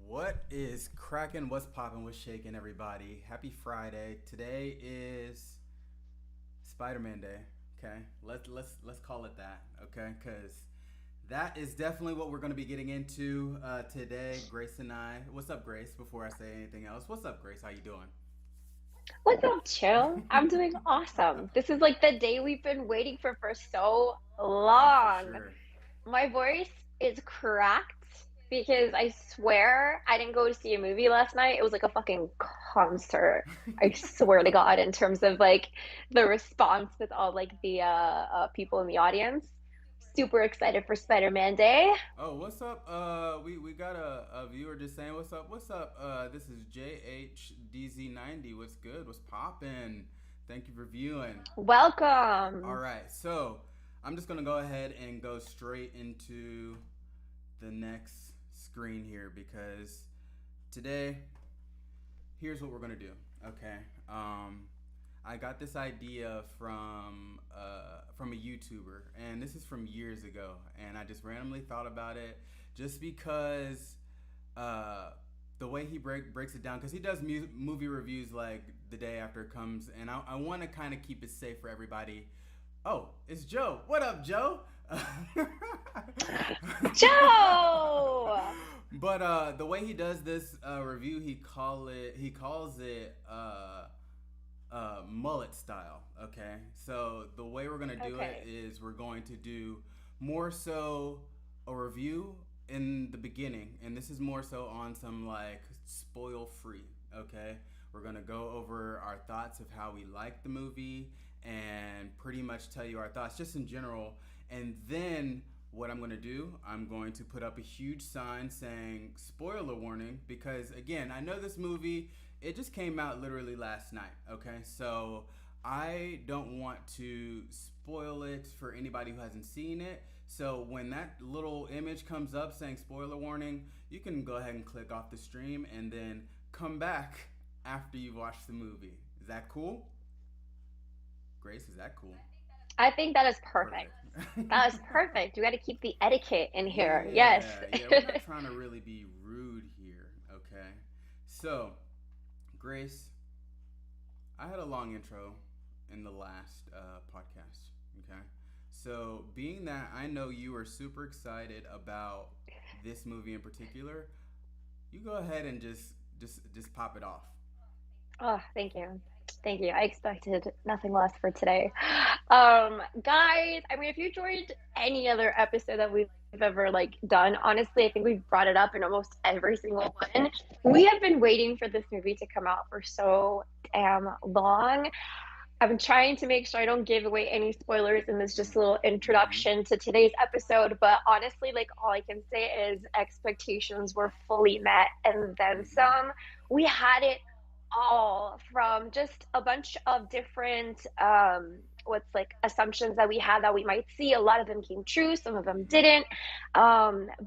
What is cracking? What's popping? What's shaking, everybody? Happy Friday. Today is Spider-Man Day. Okay, let's call it that. Okay, because that is definitely what we're going to be getting into today. Grace and I. What's up, Grace? Before I say anything else, what's up, Grace? How you doing? What's up, Chill? I'm doing awesome. This is like the day we've been waiting for so Oh, for long. sure. My voice is cracked because I swear I didn't go to see a movie last night. It was like a fucking concert. I swear to God, in terms of like the response with all like the people in the audience. Super excited for Spider-Man Day. Oh, what's up? We got a viewer just saying, "What's up? What's up?" This is JHDZ90. What's good? What's poppin'? Thank you for viewing. All Welcome. right, so I'm just gonna go ahead and go straight into the next screen here because today, here's what we're gonna do. Okay, I got this idea from a YouTuber, and this is from years ago, and I just randomly thought about it, just because uh, the way he breaks it down, because he does movie reviews like the day after it comes, and I want to kind of keep it safe for everybody. Oh, it's Joe. What up, Joe? Joe! But the way he does this review, he calls it mullet style. Okay, so the way we're gonna do it Okay. is we're going to do more so a review in the beginning, and this is more so on some like spoil free. Okay, we're gonna go over our thoughts of how we like the movie and pretty much tell you our thoughts just in general, and then what I'm going to do, I'm going to put up a huge sign saying spoiler warning because, again, I know this movie, it just came out literally last night, okay? So I don't want to spoil it for anybody who hasn't seen it. So when that little image comes up saying spoiler warning, you can go ahead and click off the stream and then come back after you've watched the movie. Is that cool? Grace, is that cool? I think that is perfect. Perfect. That is perfect. We got to keep the etiquette in here. Yes. Yeah, we're not trying to really be rude here, okay? So, Grace, I had a long intro in the last podcast, okay? So, being that I know you are super excited about this movie in particular, you go ahead and just pop it off. Oh, thank you. Thank you. I expected nothing less for today. Guys, I mean, if you joined any other episode that we've ever like done, honestly, I think we've brought it up in almost every single one. We have been waiting for this movie to come out for so damn long. I'm trying to make sure I don't give away any spoilers in this just little Mm-hmm. introduction to today's episode. But honestly, like all I can say is expectations were fully met and then Mm-hmm. some. We had it all from just a bunch of different what's like assumptions that we had that we might see. A lot of them came true, some of them Mm-hmm. didn't.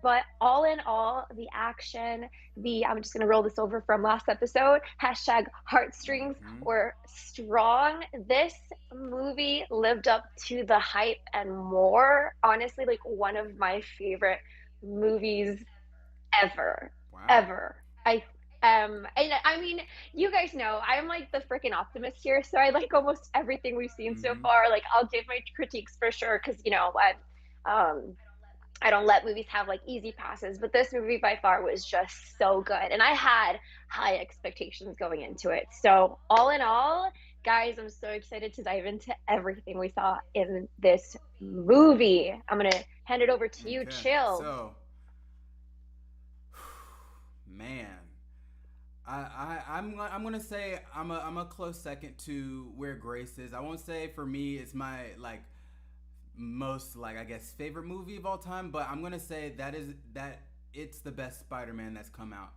But all in all, the action, the I'm just gonna roll this over from last episode, hashtag heartstrings Mm-hmm. were strong. This movie lived up to the hype and more. Honestly, like one of my favorite movies ever, Wow. ever. And I mean, you guys know I'm like the freaking optimist here, so I like almost everything we've seen so Mm-hmm. far. Like I'll give my critiques for sure, because I don't let movies have like easy passes, but this movie by far was just so good, and I had high expectations going into it. So all in all, guys, I'm so excited to dive into everything we saw in this movie. I'm gonna hand it over to you, Okay. Chills. So, man, I'm gonna say I'm a close second to where Grace is. I won't say for me it's my like most like I guess favorite movie of all time, but I'm gonna say that it's the best Spider-Man that's come out.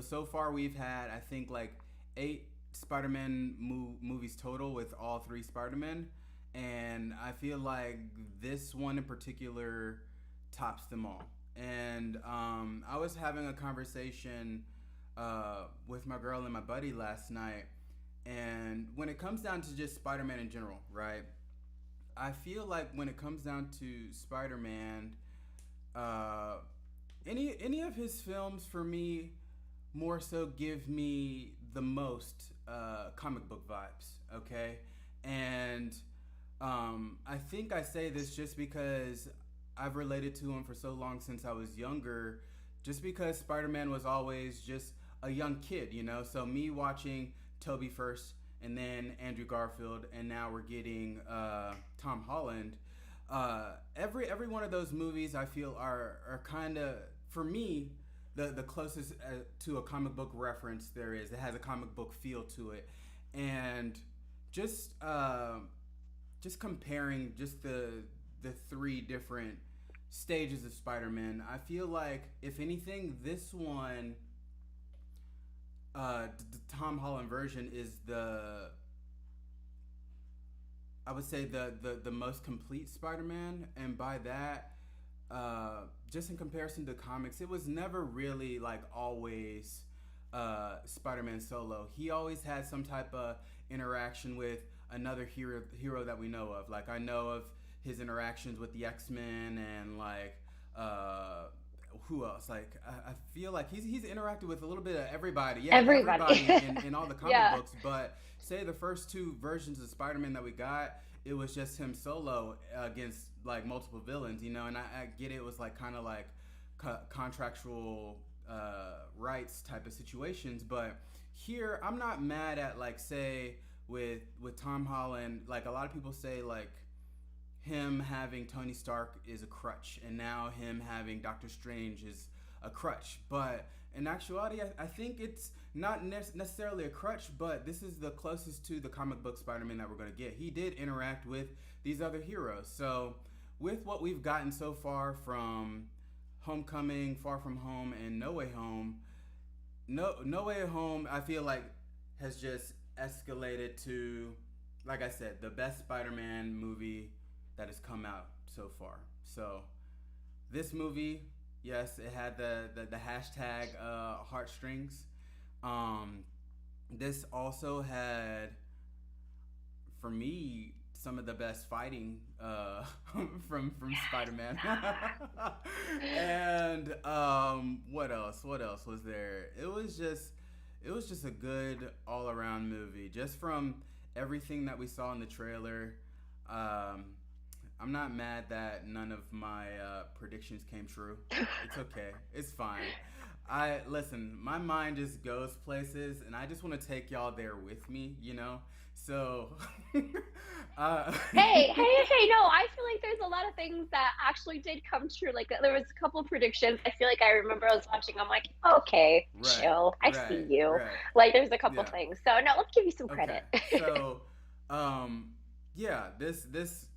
So far we've had I think like eight Spider-Man movies total with all three Spider-Man, and I feel like this one in particular tops them all. And I was having a conversation with my girl and my buddy last night, and when it comes down to just Spider-Man in general, right? I feel like when it comes down to Spider-Man, uh, any of his films for me, more so give me the most comic book vibes. Okay, and I think I say this just because I've related to him for so long since I was younger. Just because Spider-Man was always just a young kid, you know. So me watching Toby first, and then Andrew Garfield, and now we're getting Tom Holland. Every one of those movies I feel are kind of, for me, the closest to a comic book reference there is. It has a comic book feel to it, and just just comparing just the three different stages of Spider-Man, I feel like if anything, this one, the Tom Holland version is the, I would say the most complete Spider-Man, and by that, just in comparison to comics, it was never really like always Spider-Man solo. He always had some type of interaction with another hero that we know of. Like I know of his interactions with the X-Men and like who else? Like I feel like he's interacted with a little bit of everybody. Yeah, Everybody. everybody in all the comic Yeah. books. But say the first two versions of Spider-Man that we got, it was just him solo against like multiple villains, you know. And I get it was like kind of like contractual rights type of situations, but here I'm not mad at like say with Tom Holland. Like a lot of people say like him having Tony Stark is a crutch, and now him having Doctor Strange is a crutch. But in actuality, I think it's not necessarily a crutch, but this is the closest to the comic book Spider-Man that we're going to get. He did interact with these other heroes. So, with what we've gotten so far from Homecoming, Far From Home, and No Way Home, No Way Home, I feel like has just escalated to, like I said, the best Spider-Man movie that has come out so far. So this movie, yes, it had the hashtag heartstrings. Um, this also had, for me, some of the best fighting from Spider-Man. And what else? What else was there? It was just a good all around movie. Just from everything that we saw in the trailer. Um, I'm not mad that none of my predictions came true. It's okay. It's fine. I listen. My mind just goes places, and I just want to take y'all there with me. You know. So, uh, Hey, no, I feel like there's a lot of things that actually did come true. Like there was a couple predictions. I feel like I remember I was watching, I'm like, okay, right, chill. I see right, you. right. Like there's a couple Yeah. things. So no, let's give you some Okay. credit. So, um, yeah. This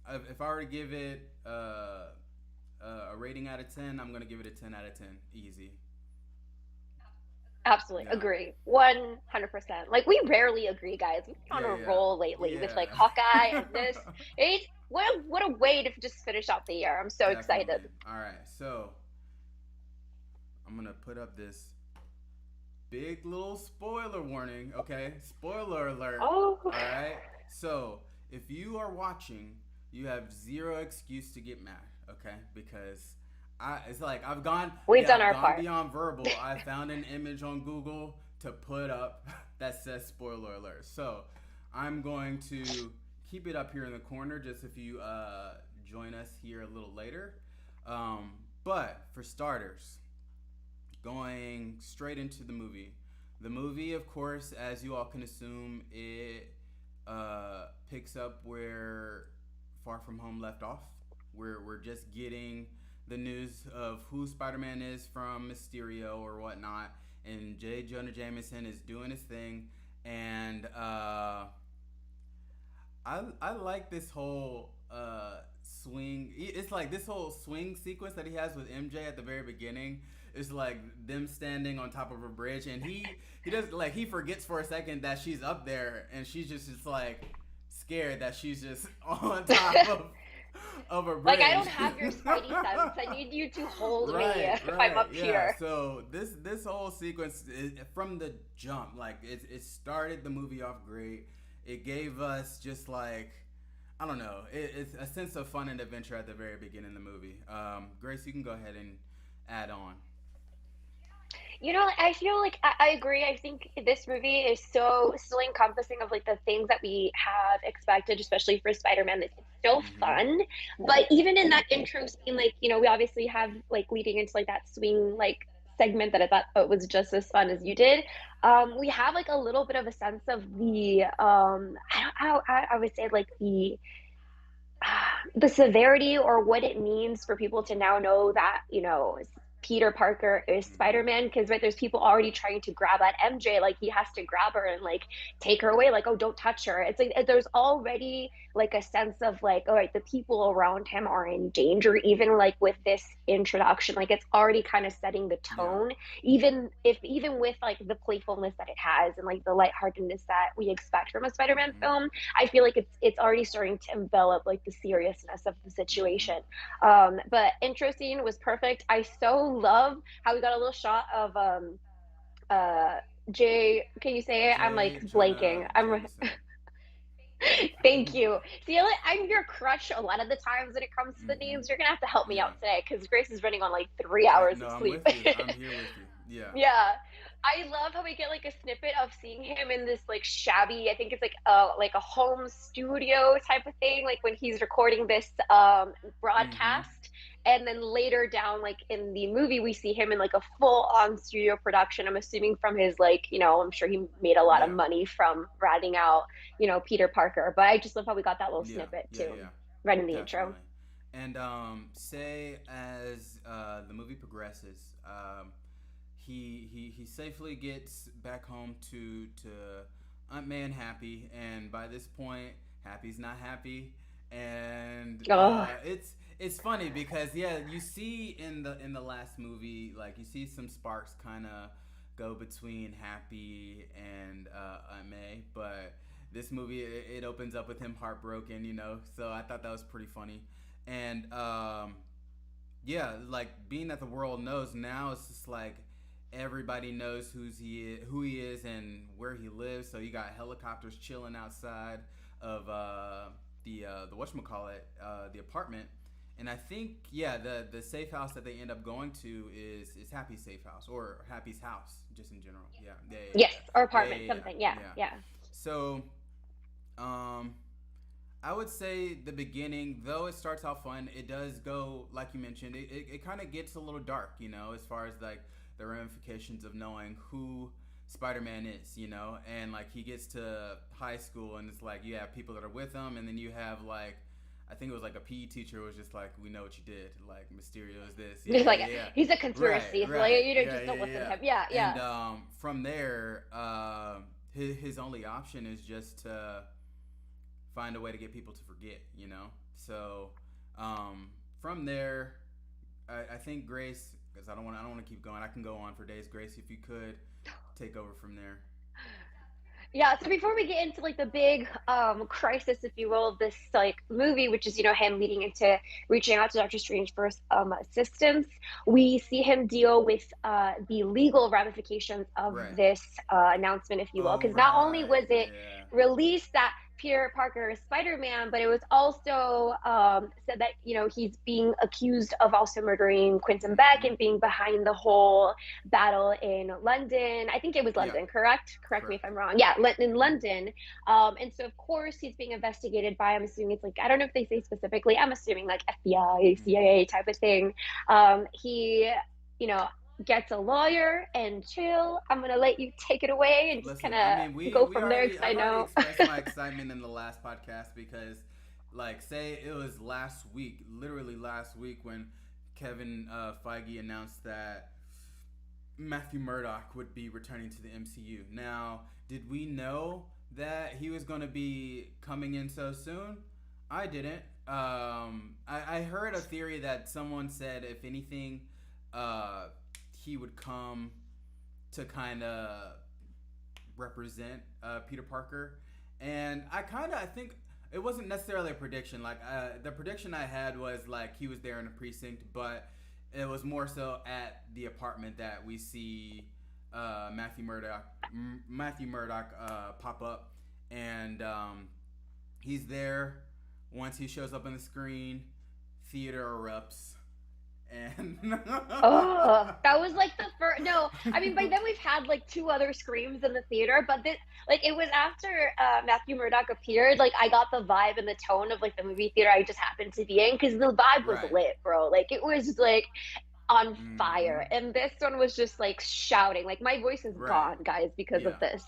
if I were to give it a rating out of 10, I'm gonna give it a 10 out of 10. Easy. Absolutely Yeah. agree. 100%. Like we rarely agree, guys. We've been on Yeah. a Yeah. roll lately with like Yeah. Hawkeye and this. It's what a way to just finish out the year. I'm so excited. Definitely. All right. So I'm gonna put up this big little spoiler warning. Okay. Spoiler alert. Oh, All right. So if you are watching, you have zero excuse to get mad. Okay, because it's like we've yeah, done I've our gone part. beyond verbal. I found an image on Google to put up that says spoiler alert. So I'm going to keep it up here in the corner just if you join us here a little later. But for starters, going straight into the movie. The movie, of course, as you all can assume, it picks up where Far From Home left off. We're just getting the news of who Spider-Man is from Mysterio or whatnot, and J. Jonah Jameson is doing his thing, and I like this whole swing. It's like this whole swing sequence that he has with MJ at the very beginning. It's like them standing on top of a bridge, and he does like he forgets for a second that she's up there, and she's just like scared that she's just on top of a Like I bridge. don't have your spidey sense. I need you to hold me Right, if I'm right, up yeah. here. So this whole sequence from the jump, like it started the movie off great. It gave us just like I don't know, it's a sense of fun and adventure at the very beginning of the movie. Grace, you can go ahead and add on. I feel like I agree. I think this movie is so encompassing of like the things that we have expected, especially for Spider-Man. It's so Mm-hmm. fun. But even in that intro scene, like, we obviously have like leading into like that swing like segment that I thought was just as fun as you did. We have like a little bit of a sense of the I don't how I would say like the severity or what it means for people to now know that Peter Parker is Mm-hmm. Spider-Man, because right, there's people already trying to grab at MJ, like he has to grab her and like take her away, like, oh, don't touch her. It's like there's already like a sense of like, all right, the people around him are in danger, even like with this introduction, like it's already kind of setting the Yeah. tone, even with like the playfulness that it has and like the lightheartedness that we expect from a Spider-Man Mm-hmm. film. I feel like it's already starting to envelop like the seriousness of the Mm-hmm. situation. But intro scene was perfect. I so love how we got a little shot of uh Jay. Can you say it? I'm like J. Jonah blanking. I'm Jameson. Thank you. See, I'm your crush a lot of the times when it comes to the Mm-hmm. names. You're gonna have to help me Yeah. out today because Grace is running on like 3 hours No, of I'm sleep. with you. I'm here with you. Yeah. Yeah. I love how we get like a snippet of seeing him in this like shabby, I think it's like a home studio type of thing, like when he's recording this Mm-hmm. broadcast. And then later down, like in the movie, we see him in like a full on studio production. I'm assuming from his like, I'm sure he made a lot of Yeah. money from ratting out, Peter Parker. But I just love how we got that little Yeah. snippet Yeah. too, Yeah. right in the intro. Definitely. And say as the movie progresses, he safely gets back home to Aunt May and Happy, and by this point, Happy's not happy, and Oh, it's funny because yeah, you see in the last movie, like you see some sparks kind of go between Happy and Aunt May, but this movie it opens up with him heartbroken, So I thought that was pretty funny, and yeah, like being that the world knows now, it's just like everybody knows who he is, and where he lives. So you got helicopters chilling outside of the whatchamacallit, the apartment. And I think yeah, the safe house that they end up going to is Happy's safe house or Happy's house, just in general. Yeah, yeah, yes, or yeah, yeah, apartment, yeah, something. Yeah, yeah, yeah. yeah. So um, I would say the beginning, though it starts out fun, it does go, like you mentioned, it kind of gets a little dark, as far as like the ramifications of knowing who Spider Man is, and like he gets to high school and it's like you have people that are with him, and then you have like, I think it was like a PE teacher was just like, we know what you did. Like, Mysterio is this. Yeah, Just like yeah, yeah. he's a Right, conspiracy. So like right. Yeah, just don't yeah, listen to yeah. him. Yeah, And yeah. from there, his only option is just to find a way to get people to forget. So from there, I think Grace, because I don't want to keep going. I can go on for days. Grace, if you could take over from there. Yeah, so before we get into like the big crisis, if you will, of this like movie, which is him leading into reaching out to Doctor Strange for assistance, we see him deal with the legal ramifications of Right. this announcement, if you will, Oh because not only right. was it Yeah. released that Peter Parker is Spider-Man, but it was also said that he's being accused of also murdering Quentin Beck Mm-hmm. and being behind the whole battle in London. I think it was Yeah. London, correct? Correct me if Correct. I'm wrong. Yeah, in Mm-hmm. London. And so, of course, he's being investigated by, I'm assuming it's like, I don't know if they say specifically, I'm assuming like FBI, Mm-hmm. CIA type of thing. He, you know, gets a lawyer and chill. I'm going to let you take it away and just kind Listen, I mean, of we go we from there already because I I've already know. expressed my excitement in the last podcast because, like, say it was last week, literally last week, when Kevin Feige announced that Matthew Murdock would be returning to the MCU. Now, did we know that he was going to be coming in so soon? I didn't. I heard a theory that someone said if anything, uh, he would come to kind of represent Peter Parker, and I think it wasn't necessarily a prediction. Like the prediction I had was like he was there in a precinct, but it was more so at the apartment that we see Matthew Murdock pop up, and he's there. Once he shows up on the screen, theater erupts, And Oh, that was like the first. No, I mean by then we've had like two other screams in the theater, but this like it was after Matthew Murdock appeared. Like I got the vibe and the tone of like the movie theater I just happened to be in because the vibe was right. lit, bro. Like it was like on Mm-hmm. fire. And this one was just like shouting. Like my voice is Right. gone, guys, because of Yeah. this.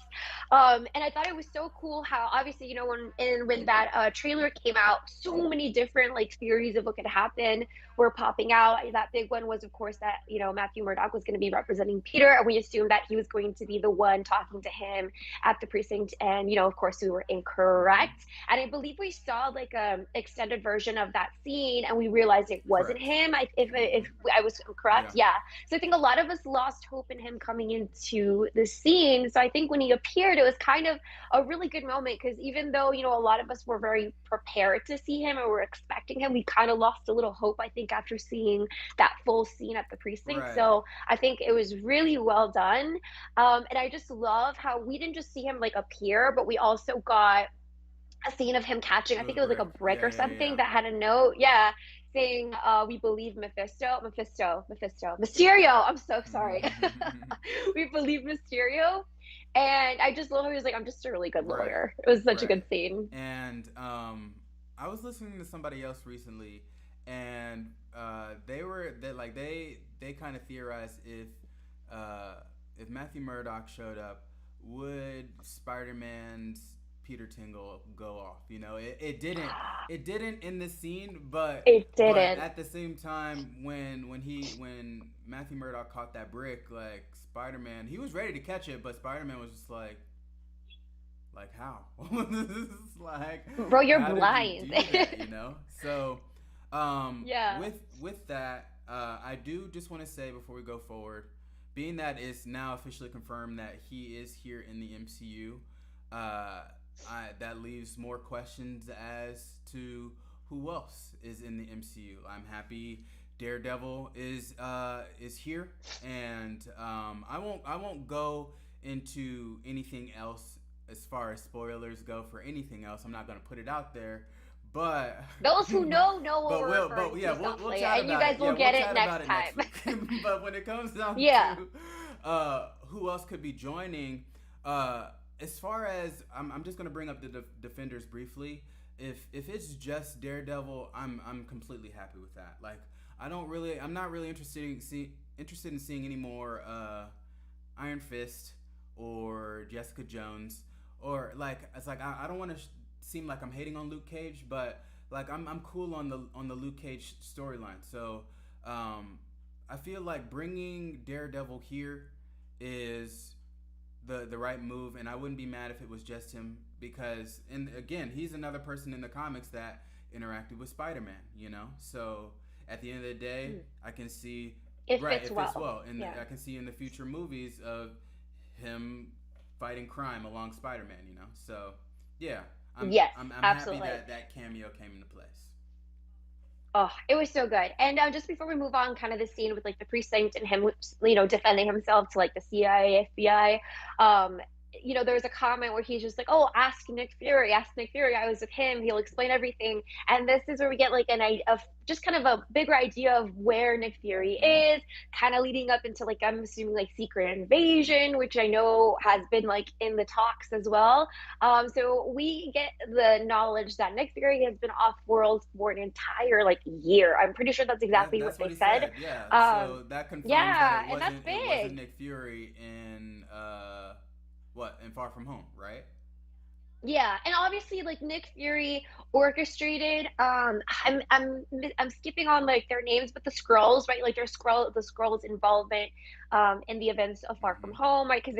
And I thought it was so cool how obviously, when that trailer came out, so many different like theories of what could happen were popping out. That big one was of course that, Matthew Murdock was going to be representing Peter, and we assumed that he was going to be the one talking to him at the precinct. And of course we were Mm-hmm. incorrect. And I believe we saw like a extended version of that scene, and we realized it wasn't Correct. him. If Mm-hmm. I was correct, Yeah. yeah. So I think a lot of us lost hope in him coming into the scene. So I think when he appeared, it was kind of a really good moment because even though a lot of us were very prepared to see him and were expecting him, we kind of lost a little hope. I think after seeing that full scene at the precinct. Right. So I think it was really well done. And I just love how we didn't just see him like appear, but we also got a scene of him catching, I The think it was like brick. a brick Yeah. or Yeah. something Yeah. that had a note, yeah, saying, "We believe Mysterio." I'm so sorry. We believe Mysterio, and I just love how he was like, "I'm just a really good Right. lawyer." It was such a Right. good scene. And I was listening to somebody else recently, and they kind of theorized uh, if Matthew Murdock showed up, would Spider Man's Peter Tingle go off? It didn't in this scene, but It didn't. at the same time, when Matthew Murdock caught that brick, like Spider Man, he was ready to catch it, but Spider Man was just like how? Like Bro, you're how did you blind. do that? So Yeah. with that, I do just want to say before we go forward, being that it's now officially confirmed that he is here in the MCU, that leaves more questions as to who else is in the MCU. I'm happy Daredevil is here, and I won't go into anything else as far as spoilers go for anything else. I'm not gonna put it out there, but Those who know what we're but referring yeah, to, we'll softly, chat and you about it. guys Yeah, will we'll get it chat next about it next time. week. But when it comes down Yeah. to who else could be joining, as far as I'm just gonna bring up the defenders briefly. If it's just Daredevil, I'm completely happy with that. Like I'm not really interested in seeing any more Iron Fist or Jessica Jones, or like it's like I don't want to seem like I'm hating on Luke Cage, but like I'm cool on the Luke Cage storyline. So I feel like bringing Daredevil here is the right move, and I wouldn't be mad if it was just him because, and again, he's another person in the comics that interacted with Spider-Man. So at the end of the day, Mm. I can see It right fits if it's well. well, and Yeah. I can see in the future movies of him fighting crime along Spider-Man. So yeah, Yes, I'm happy absolutely. that cameo came into place. Oh, it was so good. And just before we move on, kind of the scene with like the precinct and him, defending himself to like the CIA, FBI. Um, there was a comment where he's just like, "Oh, ask Nick Fury. Ask Nick Fury. I was with him. He'll explain everything." And this is where we get like just kind of a bigger idea of where Nick Fury Mm-hmm. is, kind of leading up into like I'm assuming like Secret Invasion, which I know has been like in the talks as well. So we get the knowledge that Nick Fury has been off world for an entire like year. I'm pretty sure that's exactly what That's what they he said. said. Yeah. Um, So that confirms that yeah, and that's it wasn't big. Nick Fury in in Far From Home, right? Yeah, and obviously like Nick Fury orchestrated. I'm skipping on like their names, but the scrolls, right? Like the scrolls involvement in the events of Far From Mm-hmm. Home, right? Because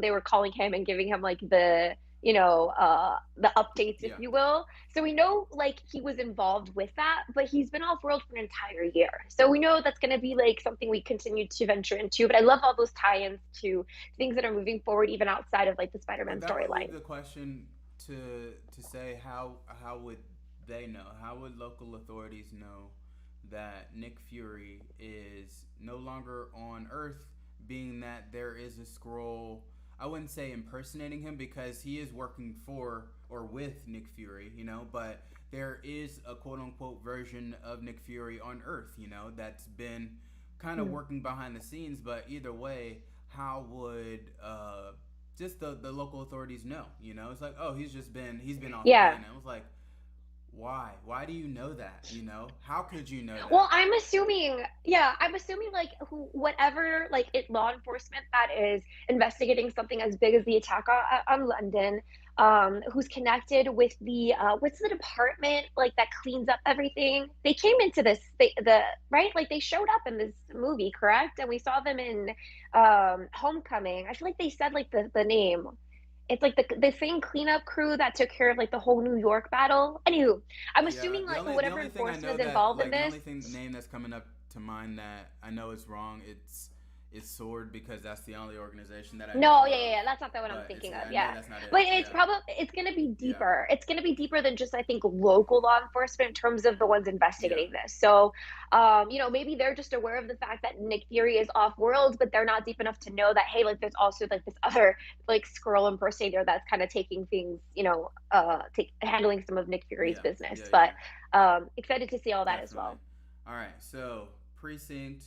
they were calling him and giving him like the updates, if Yeah. you will. So we know like he was involved with that, but he's been off world for an entire year. So we know that's gonna be like something we continue to venture into. But I love all those tie-ins to things that are moving forward even outside of like the But Spider-Man that would leave storyline. the question to say how would they know? How would local authorities know that Nick Fury is no longer on Earth, being that there is a scroll? I wouldn't say impersonating him because he is working for or with Nick Fury, but there is a quote unquote version of Nick Fury on Earth, that's been kind of Mm. working behind the scenes. But either way, how would just the local authorities know? It's like, oh, he's been off Yeah. planet. I was like, why do you know that? How could you know Well, that? I'm assuming like whatever like law enforcement that is investigating something as big as the attack on London, who's connected with the what's the department like that cleans up everything? They came into the right like they showed up in this movie, correct? And we saw them in Homecoming. I feel like they said like the name. It's like the same cleanup crew that took care of like the whole New York battle. Anywho, I'm Yeah, assuming the like only the whatever only thing I enforcement know is that involved in like the this. only thing name that's coming up to mind that I know is wrong. It's Sword because that's the only organization that I No, know yeah, of. yeah, yeah. That's not the one I'm But thinking of. I know Yeah. that's not But it. it's Yeah, probably it's gonna be yeah, deeper. It's gonna be deeper than just I think local law enforcement in terms of the ones yeah, investigating this. So maybe they're just aware of the fact that Nick Fury is off world, but they're not deep enough to know that hey, like there's also like this other like Skrull impersonator that's kind of taking things, handling some of Nick Fury's yeah, business. yeah, But yeah. excited to see all that as Definitely. well. All right, so precinct,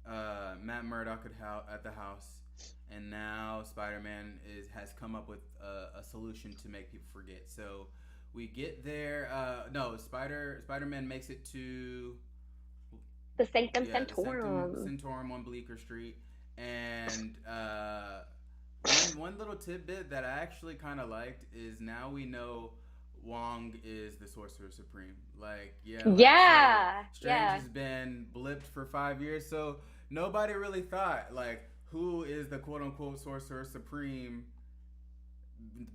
Matt Murdock at the house, and now Spider-Man has come up with a solution to make people forget. So we get there. No, Spider-Man makes it to The Sanctum yeah, the Sanctum Sanctorum. Centaurum on Bleecker Street, and one little tidbit that I actually kind of liked is now we know Wong is the Sorcerer Supreme. Like, yeah, like so Yeah, Strange yeah. has been blipped for 5 years, so nobody really thought like who is the quote unquote Sorcerer Supreme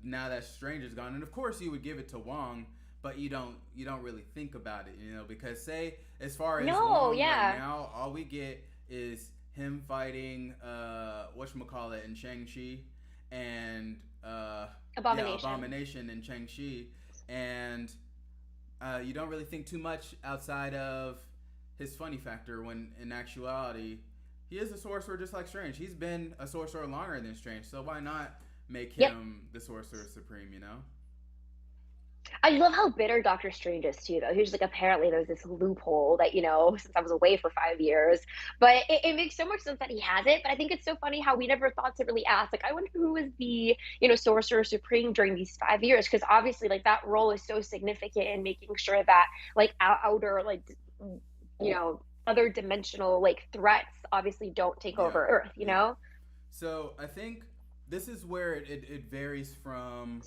now that Strange is gone. And of course you would give it to Wong, but you don't really think about it, because say as far as No, Wong right yeah. now, all we get is him fighting whatchamacallit in Shang-Chi and yeah, Abomination. Abomination in Shang-Chi, and you don't really think too much outside of his funny factor when in actuality he is a sorcerer just like Strange. He's been a sorcerer longer than Strange, so why not make Yep. him the Sorcerer Supreme? I love how bitter Doctor Strange is too, though. He's like, apparently there's this loophole that, since I was away for 5 years. But it makes so much sense that he has it. But I think it's so funny how we never thought to really ask, like, I wonder who was the, Sorcerer Supreme during these 5 years. Because obviously, like, that role is so significant in making sure that, like, outer, like, other dimensional, like, threats obviously don't take Yeah, over Earth, you yeah. know? So I think this is where it varies from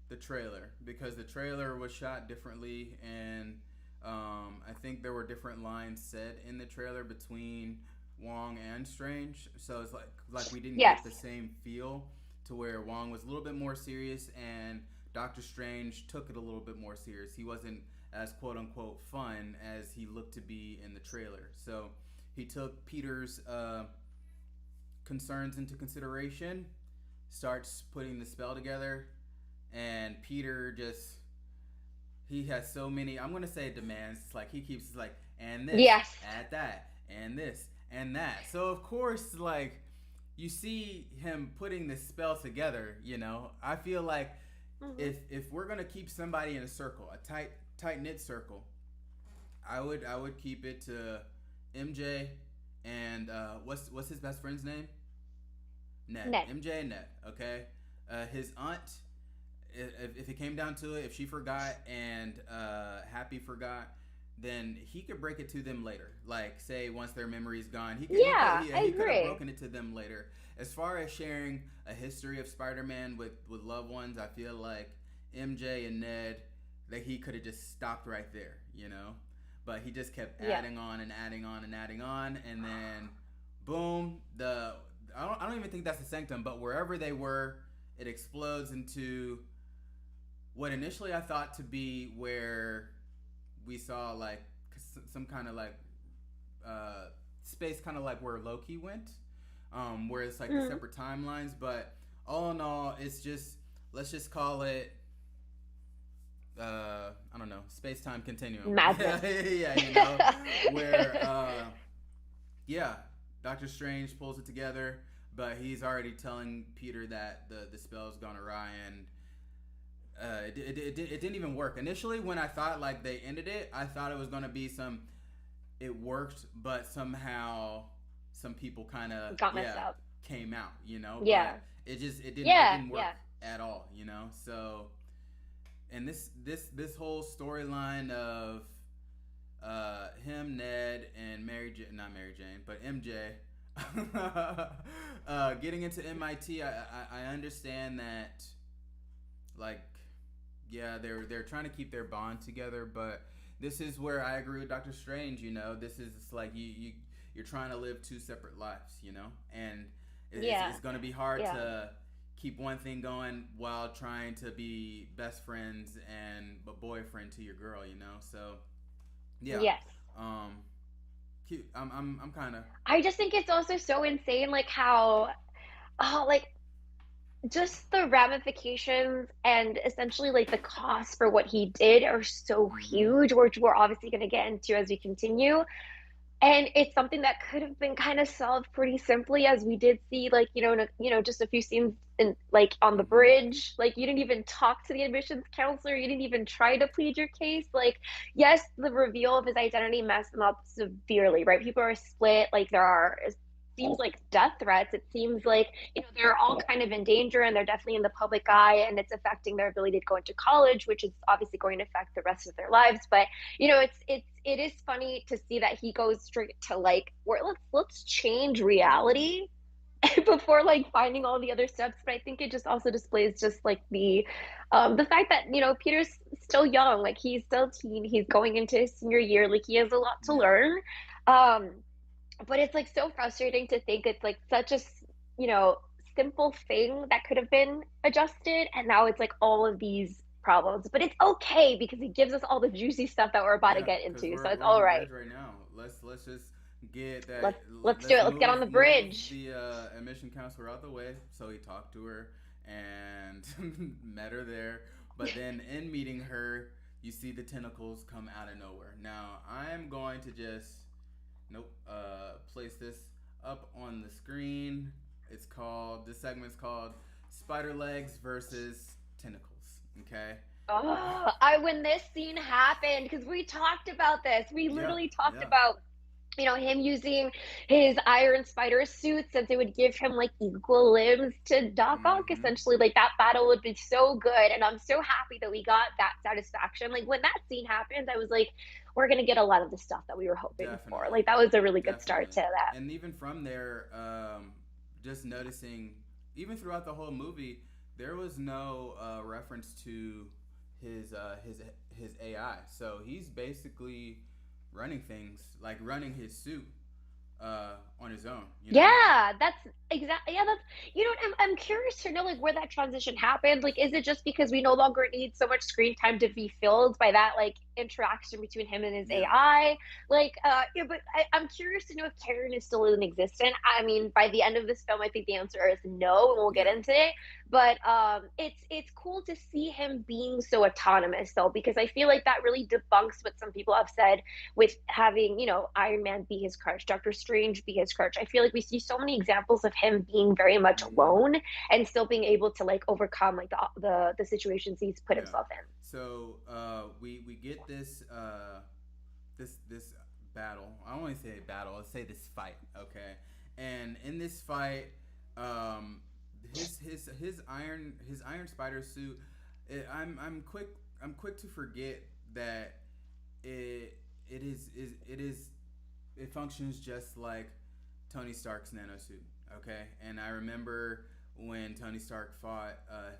the trailer because the trailer was shot differently, and I think there were different lines said in the trailer between Wong and Strange. So it's like we didn't Yes. get the same feel to where Wong was a little bit more serious and Doctor Strange took it a little bit more serious. He wasn't as quote unquote fun as he looked to be in the trailer. So he took Peter's concerns into consideration, starts putting the spell together, and Peter just he has so many. I'm gonna say demands. It's like he keeps like and this, Yes. add that, and this and that. So of course, like you see him putting this spell together. I feel like Hmm. if we're gonna keep somebody in a circle, a tight knit circle, I would keep it to MJ and what's his best friend's name? Ned. Ned. MJ and Ned. Okay. His aunt. If it came down to it, if she forgot and Happy forgot, then he could break it to them later. Like say once their memory's gone, Yeah, I he could have agree. broken it to them later. As far as sharing a history of Spider-Man with loved ones, I feel like MJ and Ned that he could have just stopped right there. But he just kept Yeah. adding on and adding on and adding on, and then boom, I don't even think that's the sanctum, but wherever they were, it explodes into what initially I thought to be where we saw like some kind of like space, kind of like where Loki went, where it's like the Mm. separate timelines. But all in all, it's just let's just call it I don't know, space time continuum. Madness. Yeah, where yeah, Doctor Strange pulls it together, but he's already telling Peter that the spell's gone awry, and it didn't even work. Initially, when I thought like they ended it, I thought it was gonna be some. It worked, but somehow some people kind of Got messed up. came out, you know. Yeah. But it Yeah. didn't work Yeah. at all, you know. So and this whole storyline of him, Ned, and not Mary Jane, but MJ, getting into MIT. I understand that, like, yeah, they're trying to keep their bond together, but this is where I agree with Doctor Strange. You know, this is it's like you're trying to live two separate lives, you know, and Yeah. it's going to be hard Yeah. to keep one thing going while trying to be best friends and a boyfriend to your girl, you know. So yeah, Yes. um, cute. I'm kind of I just think it's also so insane, like how, oh, like just the ramifications and essentially like the cost for what he did are so mm-hmm. huge, which we're obviously going to get into as we continue. And it's something that could have been kind of solved pretty simply, as we did see, like, just a few scenes in, like, on the Mm-hmm. bridge. Like, you didn't even talk to the admissions counselor. You didn't even try to plead your case. Like, yes, the reveal of his identity messed them up severely, right? People are split. Like, there are, it seems like death threats. It seems like, they're all kind of in danger and they're definitely in the public eye, and it's affecting their ability to go into college, which is obviously going to affect the rest of their lives. But it is funny to see that he goes straight to like, let's change Mm-hmm. reality before like finding all the other steps. But I think it just also displays just like the fact that Peter's still young, like he's still teen, he's going into his senior year, like he has a lot to Yeah. learn. um but it's like so frustrating to think it's like such a you know simple thing that could have been adjusted, and now it's like all of these problems. But it's okay because it gives us all the juicy stuff that we're about to Yeah, get because into, so it's we're on all the right. bridge right now. Let's just get that. Let's do Let's it. Let's get on the move bridge. the admission counselor out the way. So he talked to her and met her there. But then in meeting her, you see the tentacles come out of nowhere. Now I'm going to just place this up on the screen. This segment's called Spider Legs versus Tentacles. Okay. Oh, I when this scene happened, because we talked about this. We Yeah. literally talked Yeah. about him using his Iron Spider suit, since it would give him like equal limbs to Doc Ock, Mm-hmm. essentially. Like that battle would be so good. And I'm so happy that we got that satisfaction. Like when that scene happened, I was like, we're going to get a lot of the stuff that we were hoping for. Definitely, Like that was a really good start definitely. to that. And even from there, just noticing, even throughout the whole movie, there was no reference to his uh, his his AI. So he's basically running things, like running his suit on his own. You know? Yeah, that's exactly. Yeah, that's what I'm curious to know, like where that transition happened. Like, is it just because we no longer need so much screen time to be filled by that like interaction between him and his Yeah. AI? Like, yeah, but I'm curious to know if Karen is still in existence. I mean, by the end of this film, I think the answer is no, and we'll get Yeah. into it. But it's cool to see him being so autonomous, though, because I feel like that really debunks what some people have said with having, Iron Man be his crutch, Doctor Strange be his crutch. I feel like we see so many examples of him being very much Mm-hmm. alone and still being able to like overcome like the situations he's put Yeah. himself in. So we get this battle. I don't want to say battle. Let's say this fight. Okay. And in this fight, um, his iron spider suit. I'm quick to forget that it it functions just like Tony Stark's nano suit. Okay. And I remember when Tony Stark fought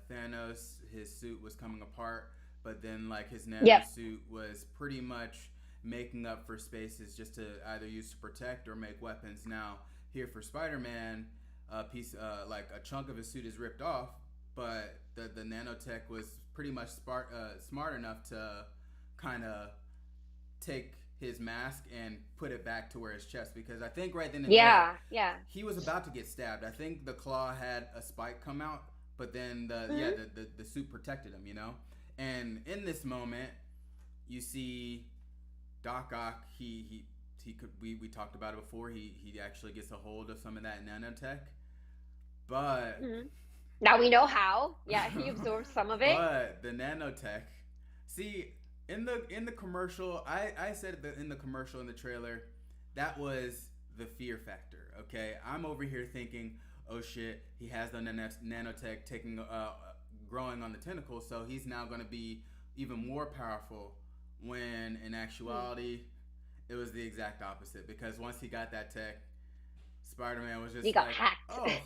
Thanos, his suit was coming apart, but then like his nano Yep. suit was pretty much making up for spaces just to either use to protect or make weapons. Now here for Spider-Man, a piece like a chunk of his suit is ripped off, but the nanotech was pretty much smart enough to kind of take his mask and put it back to where his chest, because I think right then and there Yeah. Yeah. he was about to get stabbed. I think the claw had a spike come out, but then Mm-hmm. the suit protected him, you know. And in this moment, you see Doc Ock. He could we talked about it before. He actually gets a hold of some of that nanotech, but Mm-hmm. Now we know how. Yeah, he absorbed some of it. But the nanotech, see, in the commercial, I said that in the commercial, in the trailer, that was the fear factor. Okay, I'm over here thinking, oh shit, he has the nanotech taking growing on the tentacle, so he's now going to be even more powerful. When in Mm. actuality, it was the exact opposite. Because once he got that tech, Spider-Man was He just got like, hacked. oh,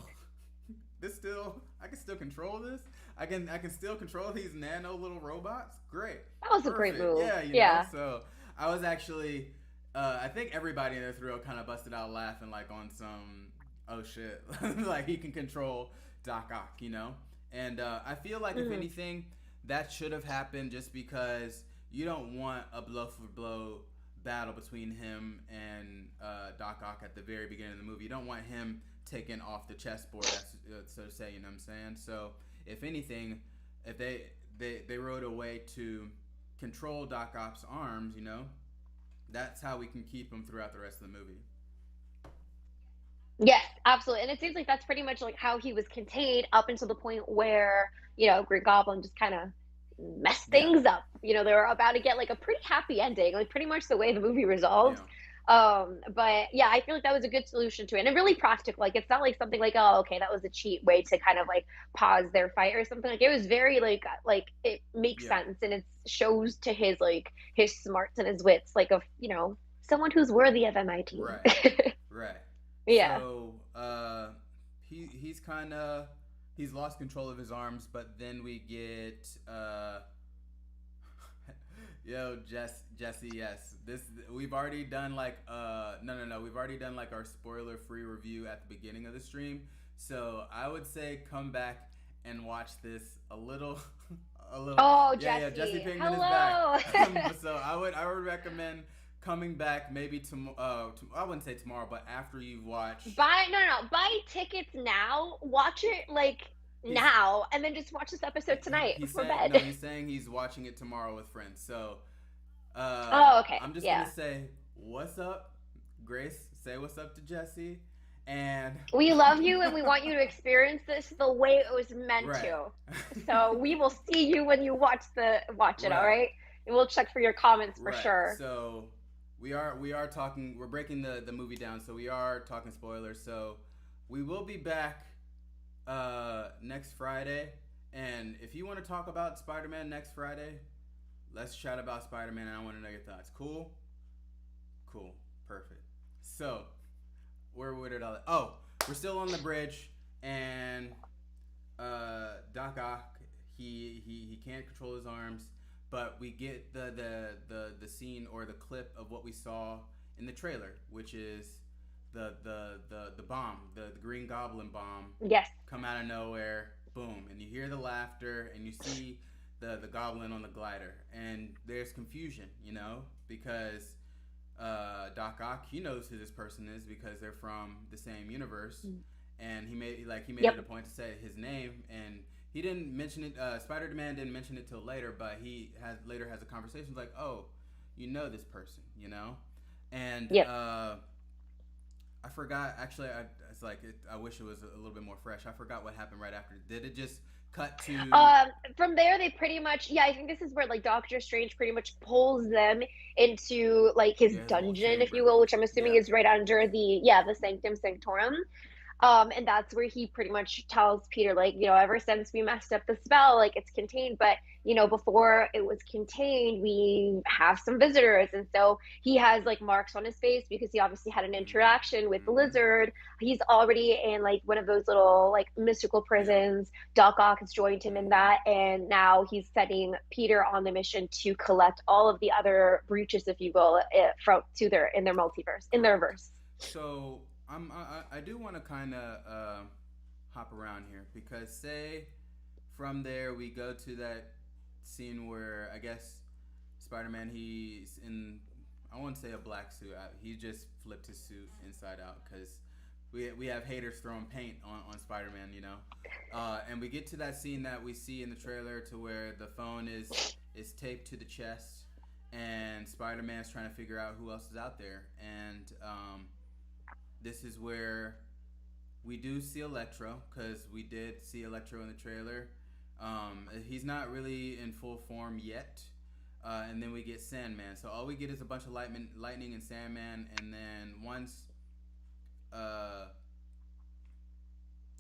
this still, I can still control this. I can still control these nano little robots. Great, That was a great perfect. move. Yeah, Yeah. So I was actually, I think everybody in their thrill kind of busted out laughing like on some, oh shit, like he can control Doc Ock, And I feel like if Hmm. anything, that should have happened just because you don't want a blow for blow battle between him and Doc Ock at the very beginning of the movie. You don't want him taken off the chessboard, so to say. You know what I'm saying? So if anything, if they wrote a way to control Doc Ock's arms, that's how we can keep him throughout the rest of the movie. Yes, absolutely. And it seems like that's pretty much like how he was contained up until the point where, Green Goblin just kind of messed Yeah, things up. They were about to get like a pretty happy ending, like pretty much the way the movie resolves. yeah, But yeah, I feel like that was a good solution to it and really practical. Like it's not like something like, oh, okay, that was a cheat way to kind of like pause their fight or something. Like it was very like it makes yeah. sense and it shows to his smarts and his wits, like of, someone who's worthy of MIT. Right, right. Yeah. So he's kind of he's lost control of his arms, but then we get yo Jesse, yes, this we've already done like no, we've already done like our spoiler free review at the beginning of the stream. So I would say come back and watch this a little a little. Oh, Yeah, Jesse Jesse. Pinkman is back. Hello. So I would recommend coming back maybe I wouldn't say tomorrow, but after you watch. Buy no, no, no. Buy tickets now. Watch it like He's now, and then just watch this episode tonight he's before saying no. bed. He's saying he's watching it tomorrow with friends. So Oh, okay. I'm just gonna Yeah. say what's up, Grace. Say what's up to Jesse, and We love you and we want you to experience this the way it was meant right, to. So we will see you when you watch it, all right, right? And we'll check for your comments for right. sure. So we are talking. We're breaking the movie down. So we are talking spoilers. So we will be back next Friday. And if you want to talk about Spider-Man next Friday, let's chat about Spider-Man. And I want to know your thoughts. Cool, cool, perfect. So where would it all? Oh, we're still on the bridge, and Doc Ock, he can't control his arms, but we get the scene or the clip of what we saw in the trailer, which is the bomb, the Green Goblin bomb, Yes. come out of nowhere, boom, and you hear the laughter, and you see the goblin on the glider, and there's confusion, because Doc Ock, he knows who this person is because they're from the same universe, and he made it Yep. a point to say his name, and he didn't mention it. Spider-Man didn't mention it till later, but he has a conversation like, oh, you know this person, and Yep. I forgot actually. It's like I wish it was a little bit more fresh. I forgot what happened right after. Did it just cut to? From there, they pretty much, yeah, I think this is where like Doctor Strange pretty much pulls them into like his Yeah, his little dungeon, if you chamber. will, which I'm assuming Yeah. is right under the Sanctum Sanctorum. And that's where he pretty much tells Peter, like, ever since we messed up the spell, like it's contained, but before it was contained, we have some visitors. And so he has like marks on his face because he obviously had an interaction with the Mm-hmm. lizard. He's already in like one of those little like mystical Yeah. prisons. Doc Ock has joined him in Mm-hmm. that, and now he's setting Peter on the mission to collect all of the other breaches, if you will, from to their in their multiverse, in their Correct. verse. So I do want to kind of hop around here because say from there we go to that scene where I guess Spider-Man, he's in, I won't say a black suit. He just flipped his suit inside out because we have haters throwing paint on Spider-Man, and we get to that scene that we see in the trailer to where the phone is taped to the chest, and Spider-Man's trying to figure out who else is out there, and this is where we do see Electro because we did see Electro in the trailer. He's not really in full form yet. And then we get Sandman. So all we get is a bunch of lightning and Sandman. And then once uh,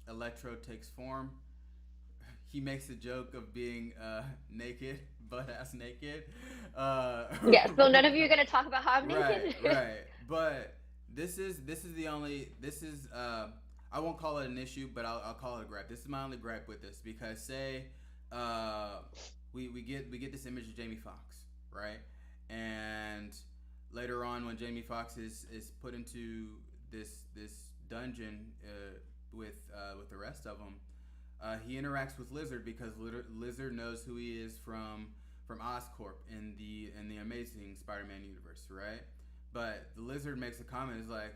Electro takes form, he makes a joke of being naked, butt ass naked. Yeah, so none of you are gonna talk about how I'm Right, naked. right. But this is the only this is I won't call it an issue, but I'll call it a gripe. This is my only gripe with this because say uh, we get this image of Jamie Foxx, right? And later on, when Jamie Foxx is put into this dungeon with the rest of them, he interacts with Lizard because Lizard knows who he is from Oscorp in the Amazing Spider-Man universe, right? But the Lizard makes a comment, is like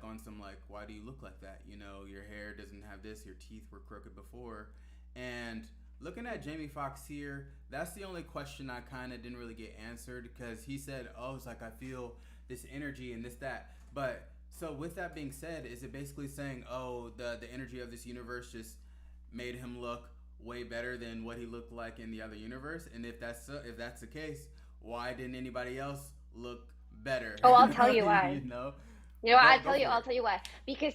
on some like, why do you look like that? You know, your hair doesn't have this, your teeth were crooked before. And looking at Jamie Foxx here, that's the only question I kind of didn't really get answered because he said, oh, it's like I feel this energy and this that. But so with that being said, is it basically saying, oh, the energy of this universe just made him look way better than what he looked like in the other universe? And if that's the case, why didn't anybody else look better? Oh, I'll tell you why. You know, You know, go I'll for it. tell you why. Because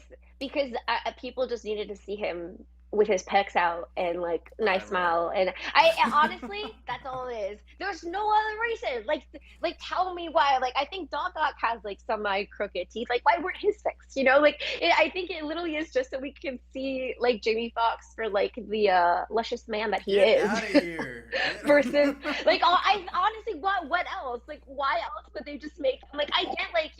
people just needed to see him with his pecs out and like nice Right. smile. And I honestly, that's all it is. There's no other reason. Like tell me why. Like I think Doc Ock has like semi crooked teeth. Like why weren't his fixed? You know, like I think it literally is just so we can see like Jamie Foxx for like the luscious man that he Get is. out of here. Versus like I honestly what else, like why else would they just make him, like I get like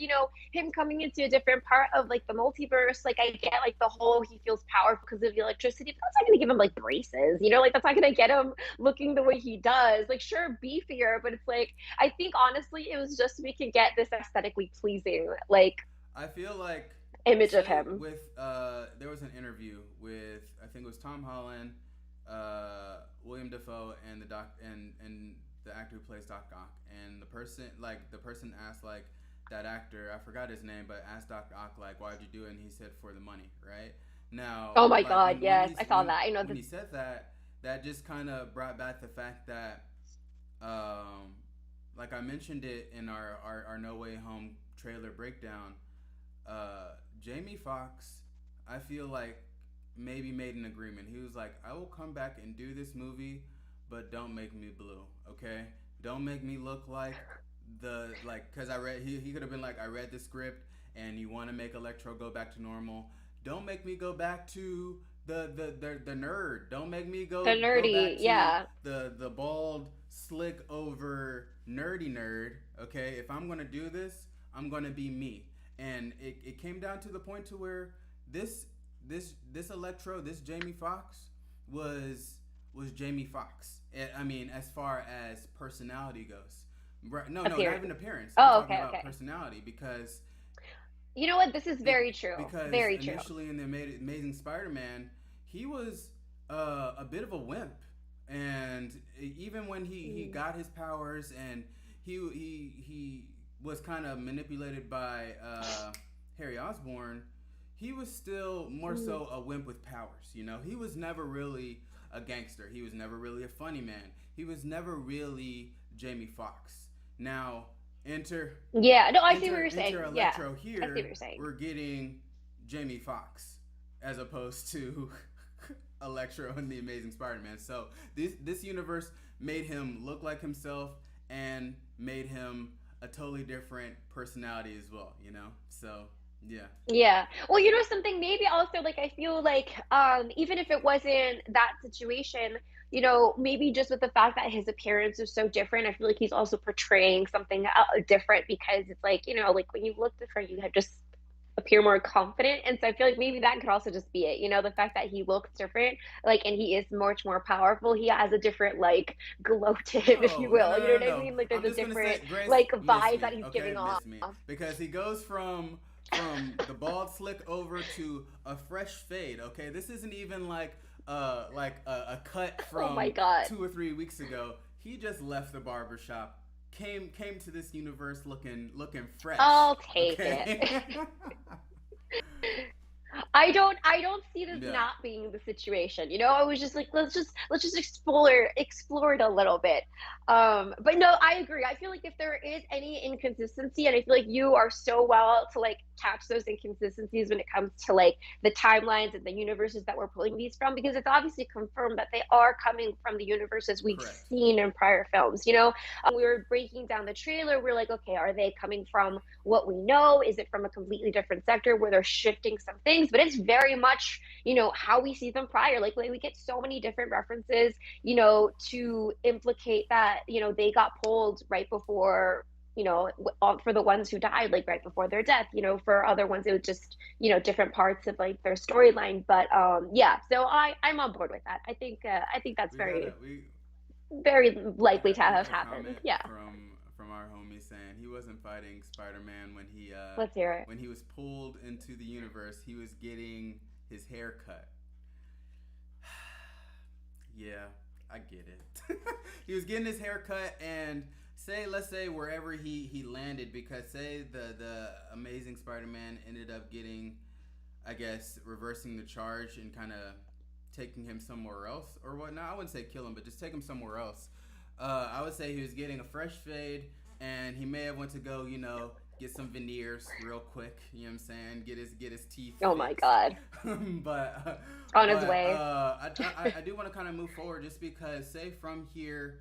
him coming into a different part of like the multiverse, like I get like the whole he feels powerful because of the electricity, but that's not going to give him like braces, like that's not going to get him looking the way he does, like sure beefier, but it's like I think honestly it was just so we could get this aesthetically pleasing like I feel like, image of say him. with there was an interview with, I think it was Tom Holland, William Defoe, and and the actor who plays Doc Ock, and the person asked like that actor, I forgot his name, but asked Doc Ock like, why'd you do it? And he said for the money, right? Now, Oh my like god, yes, I saw that. I know when this. he said that, that just kind of brought back the fact that um, like I mentioned it in our No Way Home trailer breakdown, Jamie Foxx, I feel like maybe made an agreement. He was like, I will come back and do this movie, but don't make me blue, okay? Don't make me look like because I read, he could have been like, I read the script and you want to make Electro go back to normal. Don't make me go back to the nerd. Don't make me The go nerdy, back to yeah. the bald, slick over nerdy nerd. Okay, if I'm gonna do this, I'm gonna be me. And it came down to the point to where this this Electro, this Jamie Foxx was Jamie Foxx. I mean, as far as personality goes, right? No, no, not Appearance. even appearance. I'm Oh, talking okay, about okay. personality because You know what? This is be- very true. because Very true. initially in the Amazing Spider-Man, he was a bit of a wimp, and even when he Mm. got his powers and he was kind of manipulated by Harry Osborn, he was still more Mm. so a wimp with powers. You know, he was never really a gangster. He was never really a funny man. He was never really Jamie Foxx. Now, enter Yeah, no, I see what enter you're enter saying. Yeah, Electro I see what here. you're saying. We're getting Jamie Foxx as opposed to Electro in the Amazing Spider-Man. So this universe made him look like himself and made him a totally different personality as well. You know, so yeah. Yeah. Well, something maybe also like I feel like even if it wasn't that situation, maybe just with the fact that his appearance is so different, I feel like he's also portraying something different because it's like, like when you look different, you have just appear more confident. And so I feel like maybe that could also just be it, the fact that he looks different, like, and he is much more powerful. He has a different, like, glow to him, if you No, no, will. no, You know no, what I no. mean? Like, there's I'm a just gonna different, say, Grace, like, miss vibe that me, he's okay, giving miss off. me, because he goes from the bald slick over to a fresh fade. Okay, this isn't even like a cut Oh my from God. 2 or 3 weeks ago. He just left the barber shop, came to this universe looking fresh. I'll take it. Okay. I don't see this Yeah, not being the situation. I was just like, let's just explore it a little bit. But no, I agree. I feel like if there is any inconsistency, and I feel like you are so well to like catch those inconsistencies when it comes to like the timelines and the universes that we're pulling these from, because it's obviously confirmed that they are coming from the universes we've correct. seen in prior films. We were breaking down the trailer. We're like, okay, are they coming from what we know? Is it from a completely different sector where they're shifting some things? But it's very much, how we see them prior. Like we get so many different references, to implicate that, they got pulled right before, for the ones who died, like right before their death. For other ones, it was just, different parts of like their storyline. But yeah, so I'm on board with that. I think that's We got very, a we very likely to we have got a happened. comment Yeah, from our homie saying he wasn't fighting Spider-Man let's hear it. when he was pulled into the universe. He was getting his hair cut. Yeah, I get it. He was getting his hair cut, and let's say wherever he landed, because say the Amazing Spider-Man ended up getting, I guess, reversing the charge and kind of taking him somewhere else or whatnot. I wouldn't say kill him, but just take him somewhere else. I would say he was getting a fresh fade, and he may have went to go, get some veneers real quick. You know what I'm saying? Get his teeth Oh my fixed. God, but on his way. I do want to kind of move forward, just because say from here.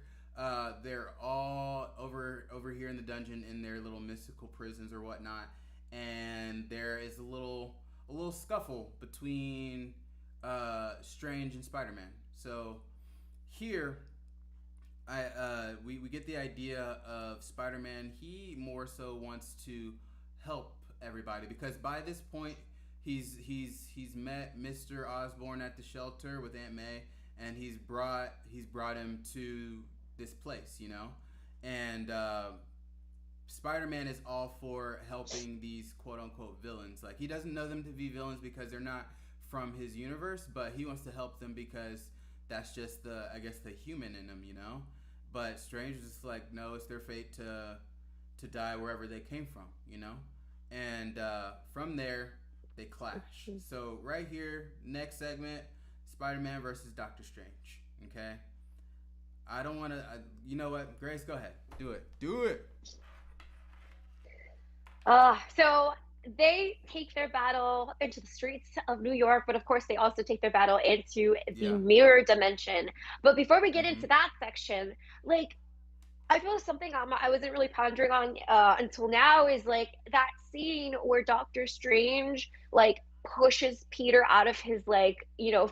They're all over here in the dungeon in their little mystical prisons or whatnot, and there is a little scuffle between Strange and Spider-Man. So here, we get the idea of Spider-Man. He more so wants to help everybody, because by this point he's met Mr. Osborn at the shelter with Aunt May, and he's brought him to this place, and Spider-Man is all for helping these quote unquote villains. Like, he doesn't know them to be villains because they're not from his universe, but he wants to help them because that's just I guess the human in them, But Strange is just like, no, it's their fate to die wherever they came from. And from there they clash. So right here, next segment, Spider-Man versus Doctor Strange. Okay. I don't want to. You know what, Grace? Go ahead. Do it. Do it. So they take their battle into the streets of New York, but of course they also take their battle into the Yeah. mirror dimension. But before we get Mm-hmm. into that section, like, I feel something I wasn't really pondering on until now is like that scene where Doctor Strange like pushes Peter out of his like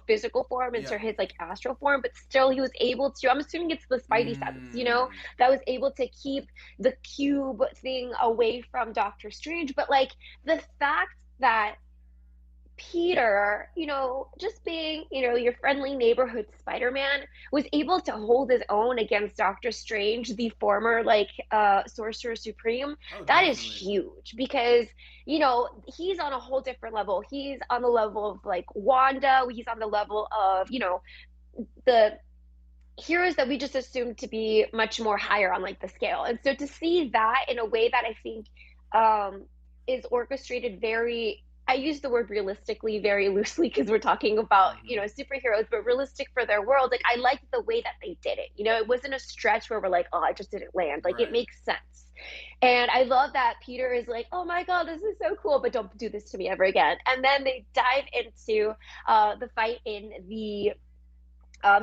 physical form Yeah. into his like astral form, but still he was able to. I'm assuming it's the Spidey sense, Mm. that was able to keep the cube thing away from Doctor Strange. But like the fact that Peter, just being, your friendly neighborhood Spider-Man, was able to hold his own against Doctor Strange, the former like Sorcerer Supreme. Oh, That is definitely. huge because, he's on a whole different level. He's on the level of like Wanda, he's on the level of, the heroes that we just assumed to be much more higher on like the scale. And so to see that in a way that I think um is orchestrated very, I use the word realistically very loosely because we're talking about, Mm-hmm. superheroes, but realistic for their world. Like, I liked the way that they did it. It wasn't a stretch where we're like, oh, it just didn't land. Like, it Right. makes sense. And I love that Peter is like, oh my God, this is so cool, but don't do this to me ever again. And then they dive into the fight in the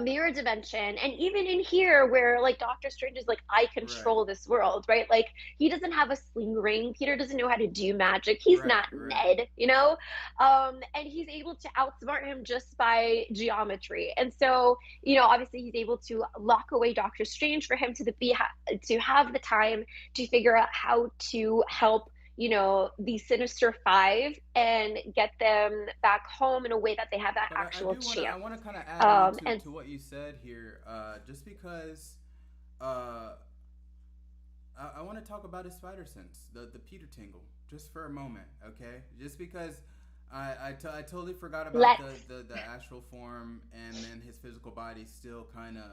mirror dimension, and even in here where like Doctor Strange is like, I Right. control this world, right? Like, he doesn't have a sling ring. Peter doesn't know how to do magic. He's Right. not Right. Ned, and he's able to outsmart him just by geometry. And so, obviously he's able to lock away Doctor Strange for him to have the time to figure out how to help, the Sinister Five and get them back home in a way that they have that But I actual do want to I chance. want to kind of add on And to what you said here, just because uh, I want to talk about his spider sense, the Peter tingle, just for a moment, okay? Just because I totally forgot about let's. the astral form, and then his physical body still kind of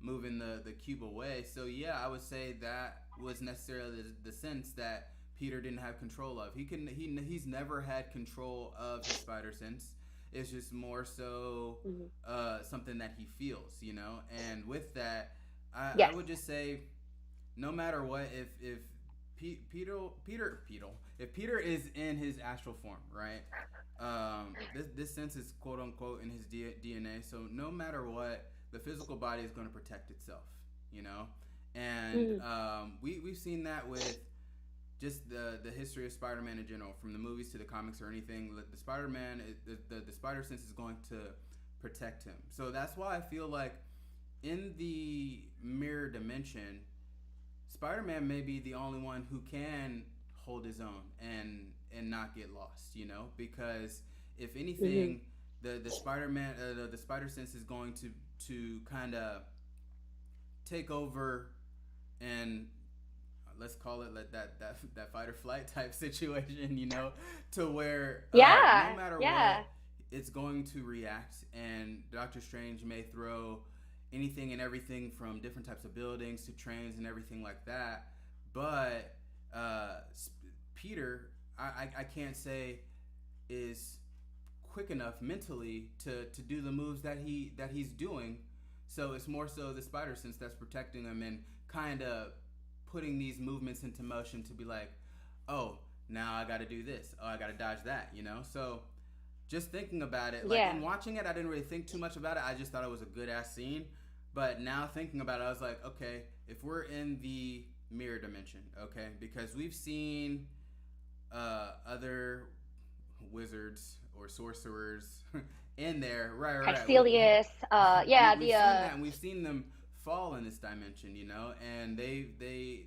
moving the cube away. So yeah, I would say that was necessarily the sense that Peter didn't have control of. He's never had control of his spider sense. It's just more so Mhm. something that he feels, you know. And with that, I Yes. would just say, no matter what, if if Peter is in his astral form, right? This sense is quote unquote in his DNA. So no matter what, the physical body is going to protect itself, you know. And Mhm. we've seen that with just the history of Spider-Man in general, from the movies to the comics or anything. The Spider-Man, the spider sense is going to protect him. So that's why I feel like in the mirror dimension, Spider-Man may be the only one who can hold his own and not get lost, you know, because if Mhm. anything, the Spider-Man the spider sense is going to kind of take over and let's call it like that fight or flight type situation, you know, to where no Yeah. matter Yeah. what, it's going to react, and Doctor Strange may throw anything and everything from different types of buildings to trains and everything like that. But Peter, I can't say is quick enough mentally to do the moves that he's doing. So it's more so the spider sense that's protecting him and kind of putting these movements into motion to be like, oh, now I got to do this. Oh, I got to dodge that. You know. So just thinking about it, like Yeah. in watching it, I didn't really think too much about it. I just thought it was a good ass scene. But now thinking about it, I was like, okay, if we're in the mirror dimension, okay, because we've seen other wizards or sorcerers in there. Right. Exilius. Yeah. We've The seen that, and we've seen them fall in this dimension, you know, and they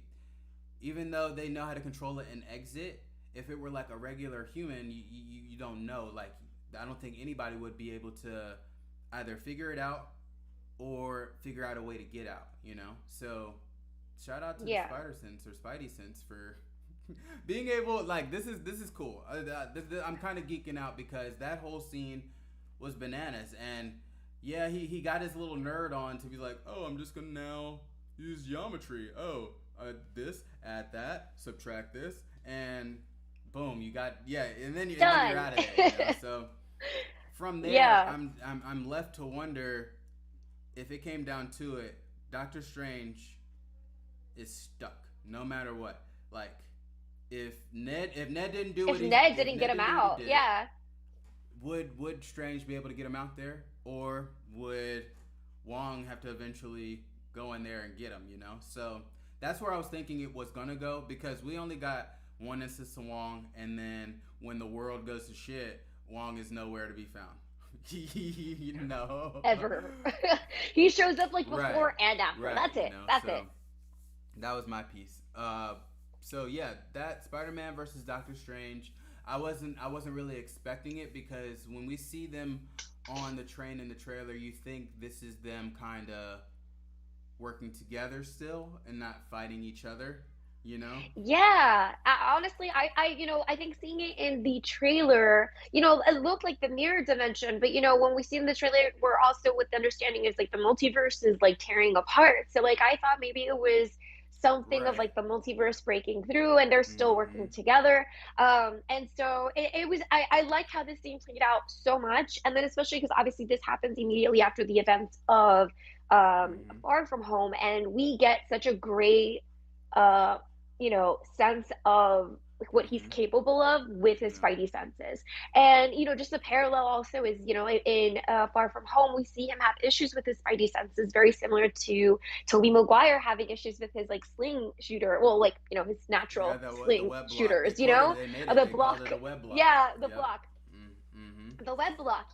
even though they know how to control it and exit, if it were like a regular human, you don't know. Like, I don't think anybody would be able to either figure it out or figure out a way to get out, you know. So shout out to the Yeah. spider sense or spidey sense for being able, like, this is cool. I'm kind of geeking out because that whole scene was bananas, and yeah, he got his little nerd on to be like, oh, I'm just gonna now use geometry. Oh, this, add that, subtract this, and boom, you got, yeah, and then you're Done. out of there, you know. So from there, Yeah. I'm left to wonder if it came down to it, Doctor Strange is stuck no matter what. Like, if Ned didn't do If what Ned didn't get him he out, did, yeah. would Strange be able to get him out there, or would Wong have to eventually go in there and get him? You know, so that's where I was thinking it was gonna go, because we only got one instance of Wong, and then when the world goes to shit, Wong is nowhere to be found. You know, Ever. He shows up like right, before and after. right. That's You it. know, That's so it. that was my piece. So yeah, that Spider-Man versus Doctor Strange, I wasn't really expecting it, because when we see them on the train in the trailer, you think this is them kind of working together still and not fighting each other, you know? Yeah, honestly, I think seeing it in the trailer, it looked like the mirror dimension, but when we see in the trailer, we're also with the understanding is like the multiverse is like tearing apart. So like I thought maybe it was something of Right. like the multiverse breaking through and they're still working Mm-hmm. together. And so it was, I like how this scene played out so much. And then especially because obviously this happens immediately after the events of Mm-hmm. Far From Home, and we get such a great uh sense of like what he's Mm-hmm. capable of with his Yeah. spidey senses. And just a parallel also is, in Far From Home, we see him have issues with his spidey senses, very similar to Tobey Maguire having issues with his like sling shooter, well, like, his Yeah, natural the sling web block. shooters, They made it. the They called block. it a web block. Yeah, the Yep. block, Mm-hmm. the web block,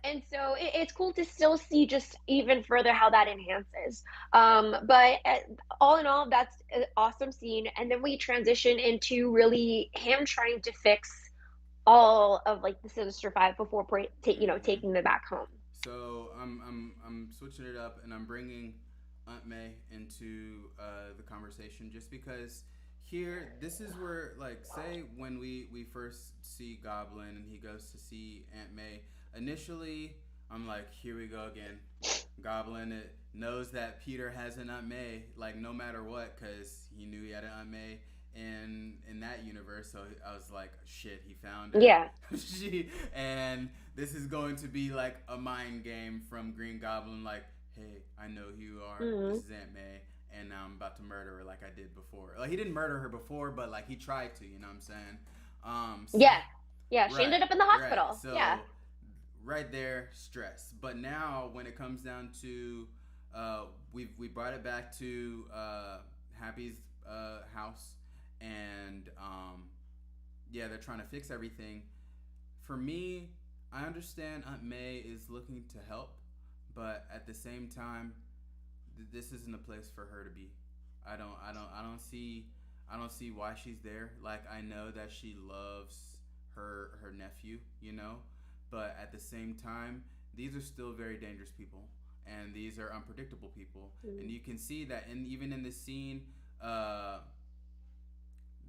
and so it's cool to still see just even further how that enhances. But all in all, that's an awesome scene. And then we transition into really him trying to fix all of like the Sinister Five before Mm-hmm. taking them back home. So I'm switching it up, and I'm bringing Aunt May into the conversation, just because here, this is where, like, say when we first see Goblin and he goes to see Aunt May. Initially, I'm like, here we go again. Goblin, knows that Peter has an Aunt May, like, no matter what, because he knew he had an Aunt May. in that universe. So I was like, shit, he found her. Yeah. And this is going to be like a mind game from Green Goblin. Like, hey, I know who you are. This Hmm. is Aunt May, and now I'm about to murder her like I did before. Like he didn't murder her before, but like he tried to. You know what I'm saying? So Yeah. Yeah. She right, ended up in the right. hospital. Yeah. So right there, stress. But now when it comes down to, we brought it back to Happy's house, and yeah, they're trying to fix everything. For me, I understand Aunt May is looking to help, but at the same time, this isn't a place for her to be. I don't see why she's there. Like I know that she loves her nephew, you know, but at the same time, these are still very dangerous people, and these are unpredictable people, and Mm. you can see that in even in this scene, uh,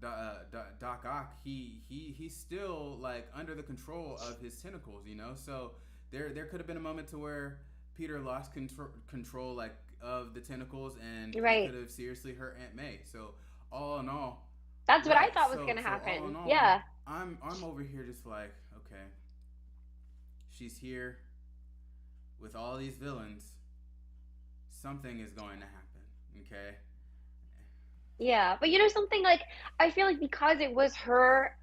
Doc Ock, he's still like under the control of his tentacles, you know. So there could have been a moment to where Peter lost control like of the tentacles, and he Right. could have seriously hurt Aunt May. So all in all, That's what I right. thought was gonna So all happen. in all, Yeah. I'm over here just like, okay, she's here with all these villains. Something is going to happen. Okay. Yeah, but you know something, like, I feel like because it was her,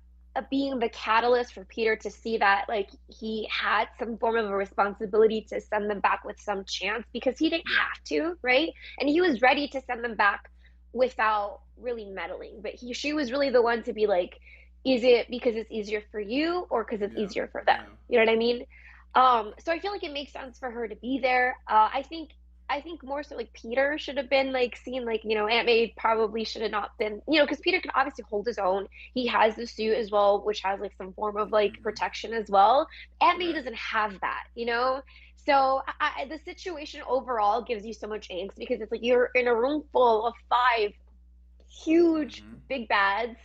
being the catalyst for Peter to see that, like, he had some form of a responsibility to send them back with some chance because he didn't Yeah. have to, right? And he was ready to send them back without really meddling, but she was really the one to be like, is it because it's easier for you or because it's Yeah. easier for them? Yeah. You know what I mean? So I feel like it makes sense for her to be there. I think more so like Peter should have been like seen, like, Aunt May probably should have not been, because Peter can obviously hold his own. He has the suit as well, which has like some form of like Mm-hmm. protection as well. Aunt May Right. doesn't have that. So the situation overall gives you so much angst because it's like you're in a room full of five huge Mm-hmm. big bads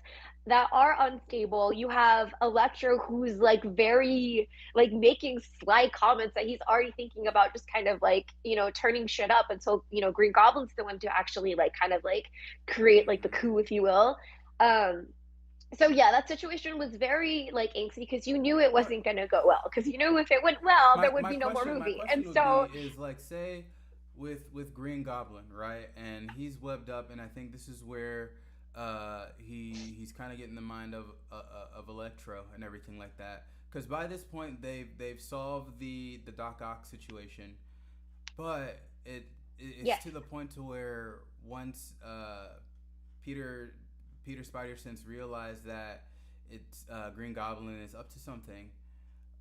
that are unstable. You have Electro who's like very like making sly comments that he's already thinking about just kind of like, turning shit up until, Green Goblin's the one to actually like kind of like create like the Mm-hmm. coup, if you will. Um so yeah, that situation was very like angsty because you knew it What wasn't gonna go well. Because you knew if it went well, there would be no more my movie. And question would be so is like, say with Green Goblin, right? And he's webbed up, and I think this is where he's kind of getting the mind of Electro and everything like that. Because by this point they've solved the Doc Ock situation, but it's yes. to the point to where once Peter Peter Spider Sense realized that it's Green Goblin is up to something.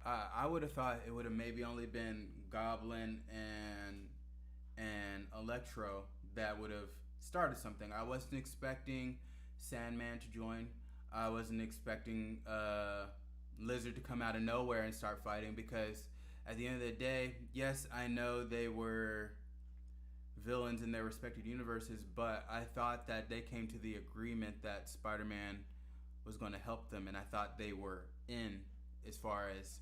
I would have thought it would have maybe only been Goblin and Electro that would have started something. I wasn't expecting Sandman to join. I wasn't expecting Lizard to come out of nowhere and start fighting because at the end of the day, yes, I know they were villains in their respective universes, but I thought that they came to the agreement that Spider-Man was going to help them, and I thought they were in as far as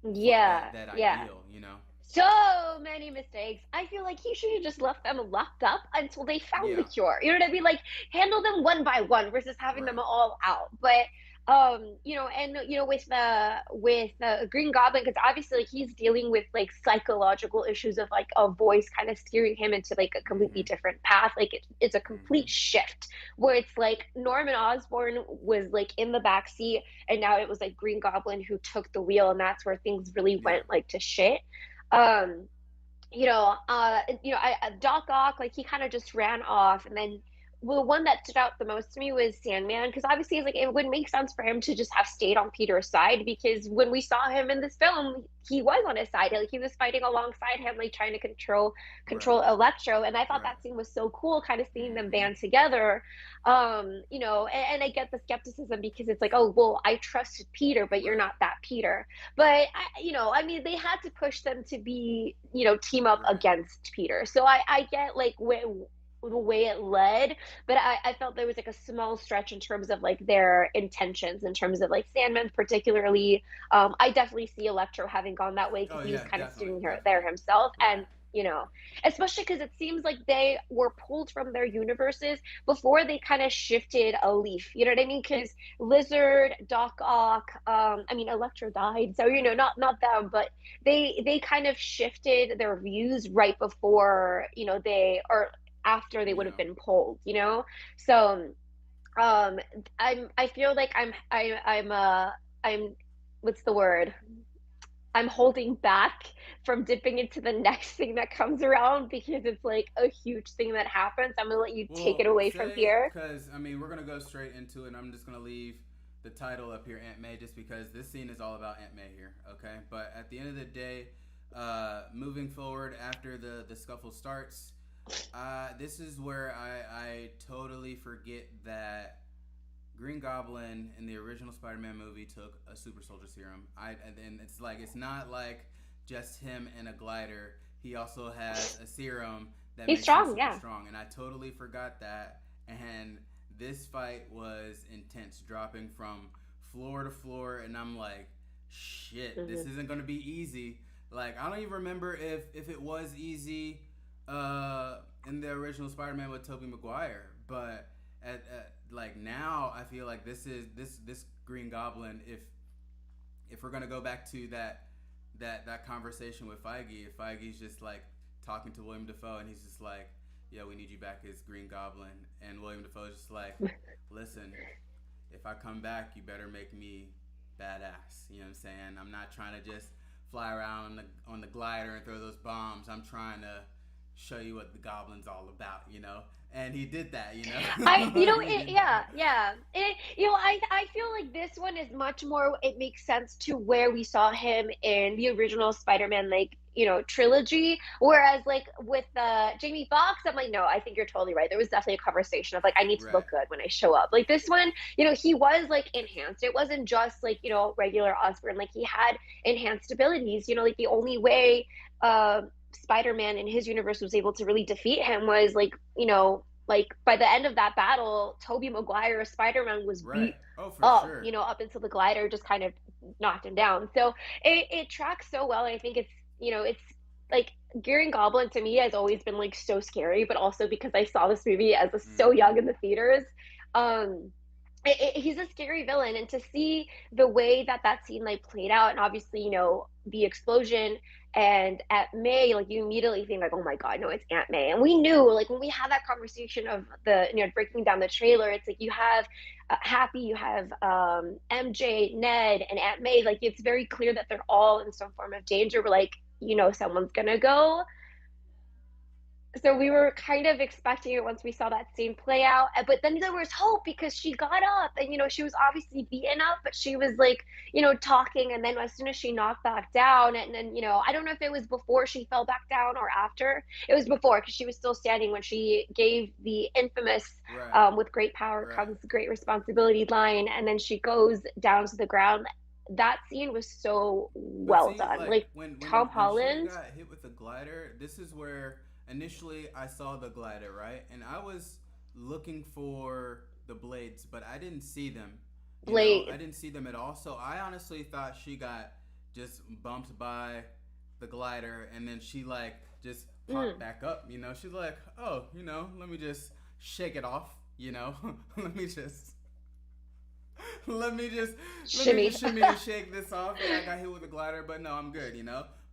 Yeah, that yeah. ideal, you know? So many mistakes. I feel like he should have just left them locked up until they found the Yeah, cure. You know what I mean? Like handle them one by one versus having them right. all out. But and with the Green Goblin, because obviously like, he's dealing with like psychological issues of like a voice kind of steering him into like a completely Mm-hmm. different path. Like it's a Mm-hmm. complete shift where it's like Norman Osborn was like in the back seat, and now it was like Green Goblin who took the wheel, and that's where things really Yeah. went like to shit. um Doc Ock, like he kind of just ran off, and then well, the one that stood out the most to me was Sandman, because obviously it's like it would make sense for him to just have stayed on Peter's side, because when we saw him in this film, he was on his side, like he was fighting alongside him, like trying to control Right. Electro, and I thought Right. that scene was so cool, kind of seeing them Mm-hmm. band together. And I get the skepticism because it's like, oh well, I trusted Peter, but you're Right. not that Peter. But I mean, they had to push them to be, team up Right. against Peter. So I get like the way it led, but I felt there was like a small stretch in terms of like their intentions, in terms of like Sandman particularly. I definitely see Electro having gone that way because Oh he was yeah, kind of definitely, steering her there definitely. himself, and Right. especially because it seems like they were pulled from their universes before they kind of shifted a leaf. You know what I mean? Because Lizard, Doc Ock, I mean Electro died, so not them, but they kind of shifted their views right before they or after they would have Yeah. been pulled. So I feel like I'm what's the word? I'm holding back from dipping into the next thing that comes around because it's like a huge thing that happens. I'm gonna let you take it Well, away from say, here. because I mean, we're gonna go straight into it. And I'm just gonna leave the title up here, Aunt May, just because this scene is all about Aunt May here. Okay, but at the end of the day, moving forward after the scuffle starts, this is where I totally forget that Green Goblin in the original Spider-Man movie took a super soldier serum. And it's like it's not like just him and a glider. He also has a serum that He's makes him strong, super yeah. strong, and I totally forgot that. And this fight was intense, dropping from floor to floor, and I'm like, shit, this Hmm. isn't gonna be easy. Like I don't even remember if it was easy in the original Spider-Man with Tobey Maguire, but at like now I feel like this Green Goblin, if we're gonna go back to that conversation with Feige, if Feige's just like talking to William Dafoe and he's just like, yeah, we need you back as Green Goblin, and William Dafoe's just like, listen, if I come back, you better make me badass. You know what I'm saying? I'm not trying to just fly around on the glider and throw those bombs. I'm trying to show you what the Goblin's all about. And he did that. He did Yeah, that. yeah. I feel like this one is much more. It makes sense to where we saw him in the original Spider-Man, like trilogy. Whereas, like with Jamie Foxx, I'm like, no, I think you're totally right. There was definitely a conversation of like, I need to Right, look good when I show up. Like this one, he was like enhanced. It wasn't just like regular Osborn. Like he had enhanced abilities. Like the only way. Spider-Man in his universe was able to really defeat him was like by the end of that battle, Tobey Maguire's Spider-Man was right. beat Oh, for up, sure. up until the glider just kind of knocked him down. So it tracks so well. And I think it's like Green Goblin to me has always been like so scary, but also because I saw this movie as so Mm-hmm. young in the theaters. Um, he's a scary villain, and to see the way that scene like played out, and obviously the explosion and Aunt May, like you immediately think like, oh my god, no, it's Aunt May. And we knew, like when we had that conversation of the breaking down the trailer, it's like you have Happy, you have MJ, Ned, and Aunt May. Like it's very clear that they're all in some form of danger. We're like, someone's gonna go. So we were kind of expecting it once we saw that scene play out. But then there was hope because she got up and, she was obviously beaten up, but she was like, talking. And then as soon as she knocked back down, and then, I don't know if it was before she fell back down or after. It was before because she was still standing when she gave the infamous, Right, with great power right. comes great responsibility line. And then she goes down to the ground. That scene was so But well see, done. like Like Tom when she Holland. got hit with the glider, this is where initially I saw the glider, right? And I was looking for the blades, but I didn't see them. I Blade. didn't see them at all. So I honestly thought she got just bumped by the glider, and then she like just popped Mm, back up. She's like, oh, let me just shake it off. Let me just let me just let me shimmy. just shimmy and shake this off. Yeah, I got hit with a glider, but no, I'm good.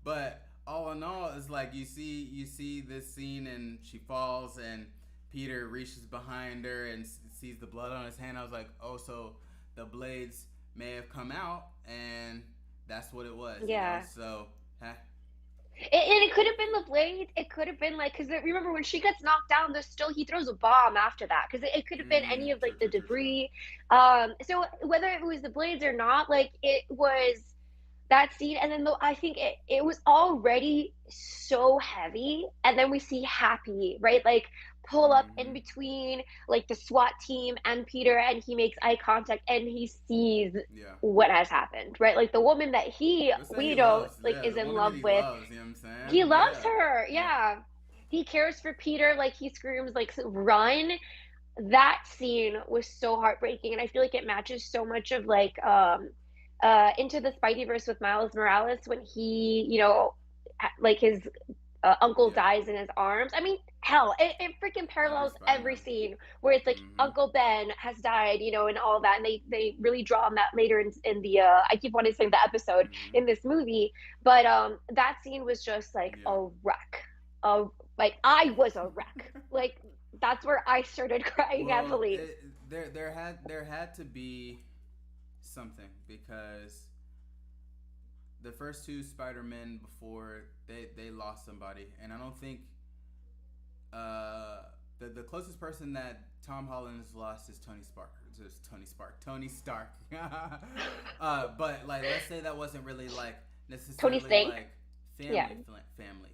But all in all, it's like you see this scene and she falls and Peter reaches behind her and sees the blood on his hand. I was like, oh, so the blades may have come out and that's what it was. Yeah. So, And it could have been the blade. It could have been like, because remember when she gets knocked down, there's still, he throws a bomb after that. Because it could have been any of true, like the true, true, true. debris. So whether it was the blades or not, like it was that scene. And then I think it was already so heavy. And then we see Happy, right? Like pull up in Mm-hmm. between like the SWAT team and Peter, and he makes eye contact and he sees Yeah. what has happened, right? Like the woman that Let's say he we loves. like Yeah, is the in woman that love he with. loves. You know what I'm saying? He loves Yeah. her. Yeah. Yeah. He cares for Peter. Like he screams, like, run. That scene was so heartbreaking. And I feel like it matches so much of like, Into the Spideyverse with Miles Morales when he, like his Uncle Yeah. dies in his arms. I mean, hell, it freaking Every parallels every Spider-Man. scene where it's like Mm-hmm. Uncle Ben has died, and all that, and they really draw on that later in the I keep wanting to say the episode Mm-hmm. in this movie, but that scene was just like Yeah. a wreck. Uh, like I was a wreck. Like that's where I started crying Well, heavily. there had to be something because the first two Spider-Men before they lost somebody, and I don't think the closest person that Tom Holland has lost is Tony Stark. Just Tony Stark. But like, let's say that wasn't really like Tony necessarily Stank. like Yeah. family.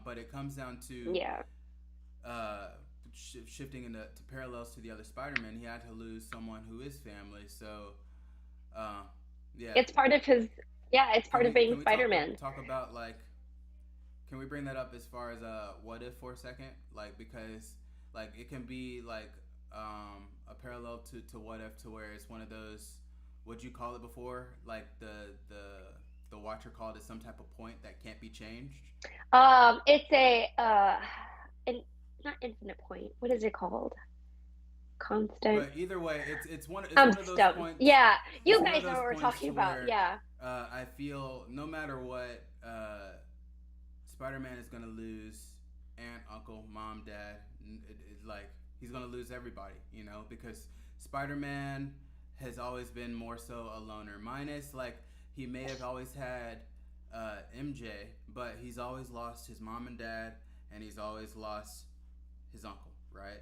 But it comes down to Yeah. uh, shifting into parallels to the other Spider-Man. He had to lose someone who is family. So uh, yeah, It's part of his yeah, it's can part of we being can we talk Spider-Man. talk about like can we bring that up as far as what if for a second? Like because like it can be like a parallel to what if to where it's one of those what'd you call it before? Like the Watcher called it some type of point that can't be changed. It's a an not infinite point. What is it called? Constant. But either way, it's I'm one of those stumped. points. Yeah, It's you one of guys know those what we're points talking to about. where Yeah. I feel no matter what, Spider-Man is gonna lose aunt, uncle, mom, dad. Like he's gonna lose everybody, because Spider-Man has always been more so a loner. Minus like he may have always had MJ, but he's always lost his mom and dad, and he's always lost his uncle, right?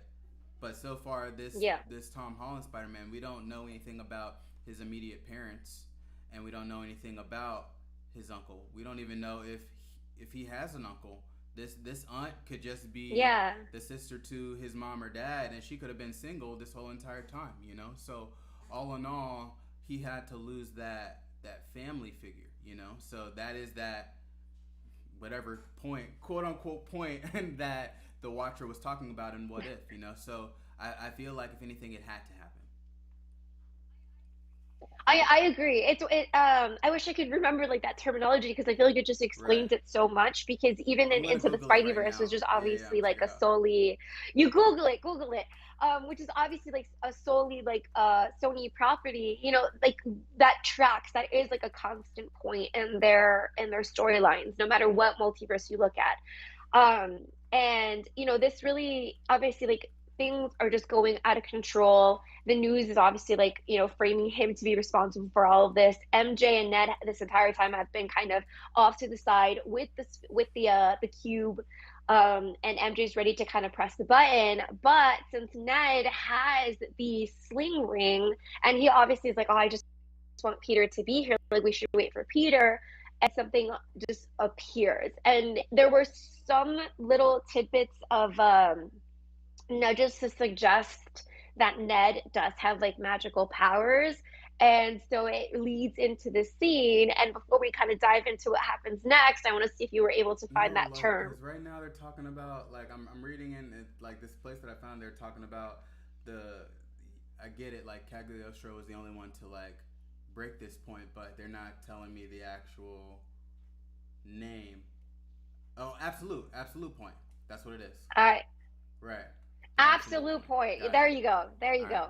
But so far, this Yeah. this Tom Holland Spider-Man, we don't know anything about his immediate parents, and we don't know anything about his uncle. We don't even know if he has an uncle. This aunt could just be Yeah. the sister to his mom or dad, and she could have been single this whole entire time. So all in all, he had to lose that family figure. So that is that whatever point, quote unquote point, that the Watcher was talking about in What If. So I feel like if anything, it had to happen. I agree. I wish I could remember like that terminology because I feel like it just Right. explains it so much because even I'm in gonna Into the Google it right Spideyverse now. was just Yeah, yeah, I'm obviously gonna like check it a out. solely Google it, which is obviously like a solely like Sony property, like that tracks, that is like a constant point in their storylines, no matter what multiverse you look at. And this really obviously like things are just going out of control. The news is obviously like framing him to be responsible for all of this. MJ and Ned this entire time have been kind of off to the side with the cube, and MJ's ready to kind of press the button. But since Ned has the sling ring, and he obviously is like, oh, I just want Peter to be here, like we should wait for Peter, and something just appears. And there were some little tidbits of nudges to suggest that Ned does have like magical powers. And so it leads into this scene. And before we kind of dive into what happens next, I want to see if you were able to find No, that like, term. because right now they're talking about like I'm reading in like this place that I found. They're talking about the. I get it. Like Cagliostro was the only one to like break this point, but they're not telling me the actual name. Oh, absolute point. That's what it is. All right. Right. Absolute Absolute point. point. Got it. There you go. There All you right. go.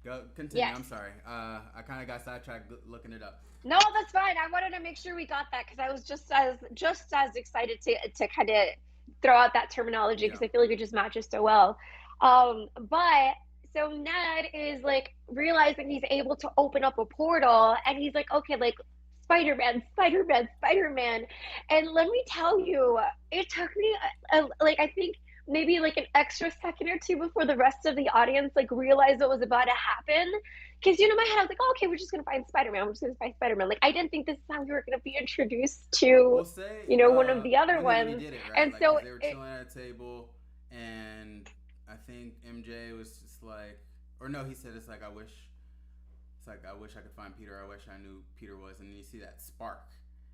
Go continue. Yes. I'm sorry. I kind of got sidetracked looking it up. No, that's fine. I wanted to make sure we got that because I was just as excited to kind of throw out that terminology Yeah. because I feel like it just matches so well. But so Ned is like realizing he's able to open up a portal, and he's like, okay, like Spider-Man, Spider-Man, Spider-Man. And let me tell you, it took me like I think maybe like an extra second or two before the rest of the audience like realized what was about to happen. Because in my head I was like, oh, okay, we're just gonna find Spider-Man. We're just gonna find Spider-Man. Like I didn't think this is how we were gonna be introduced to, We'll say one of the other when he ones. did it right, And like so because they were chilling at a table, and I think MJ was just like, or no, he said it's like I wish, it's like I wish I could find Peter. I wish I knew Peter was, and then you see that spark,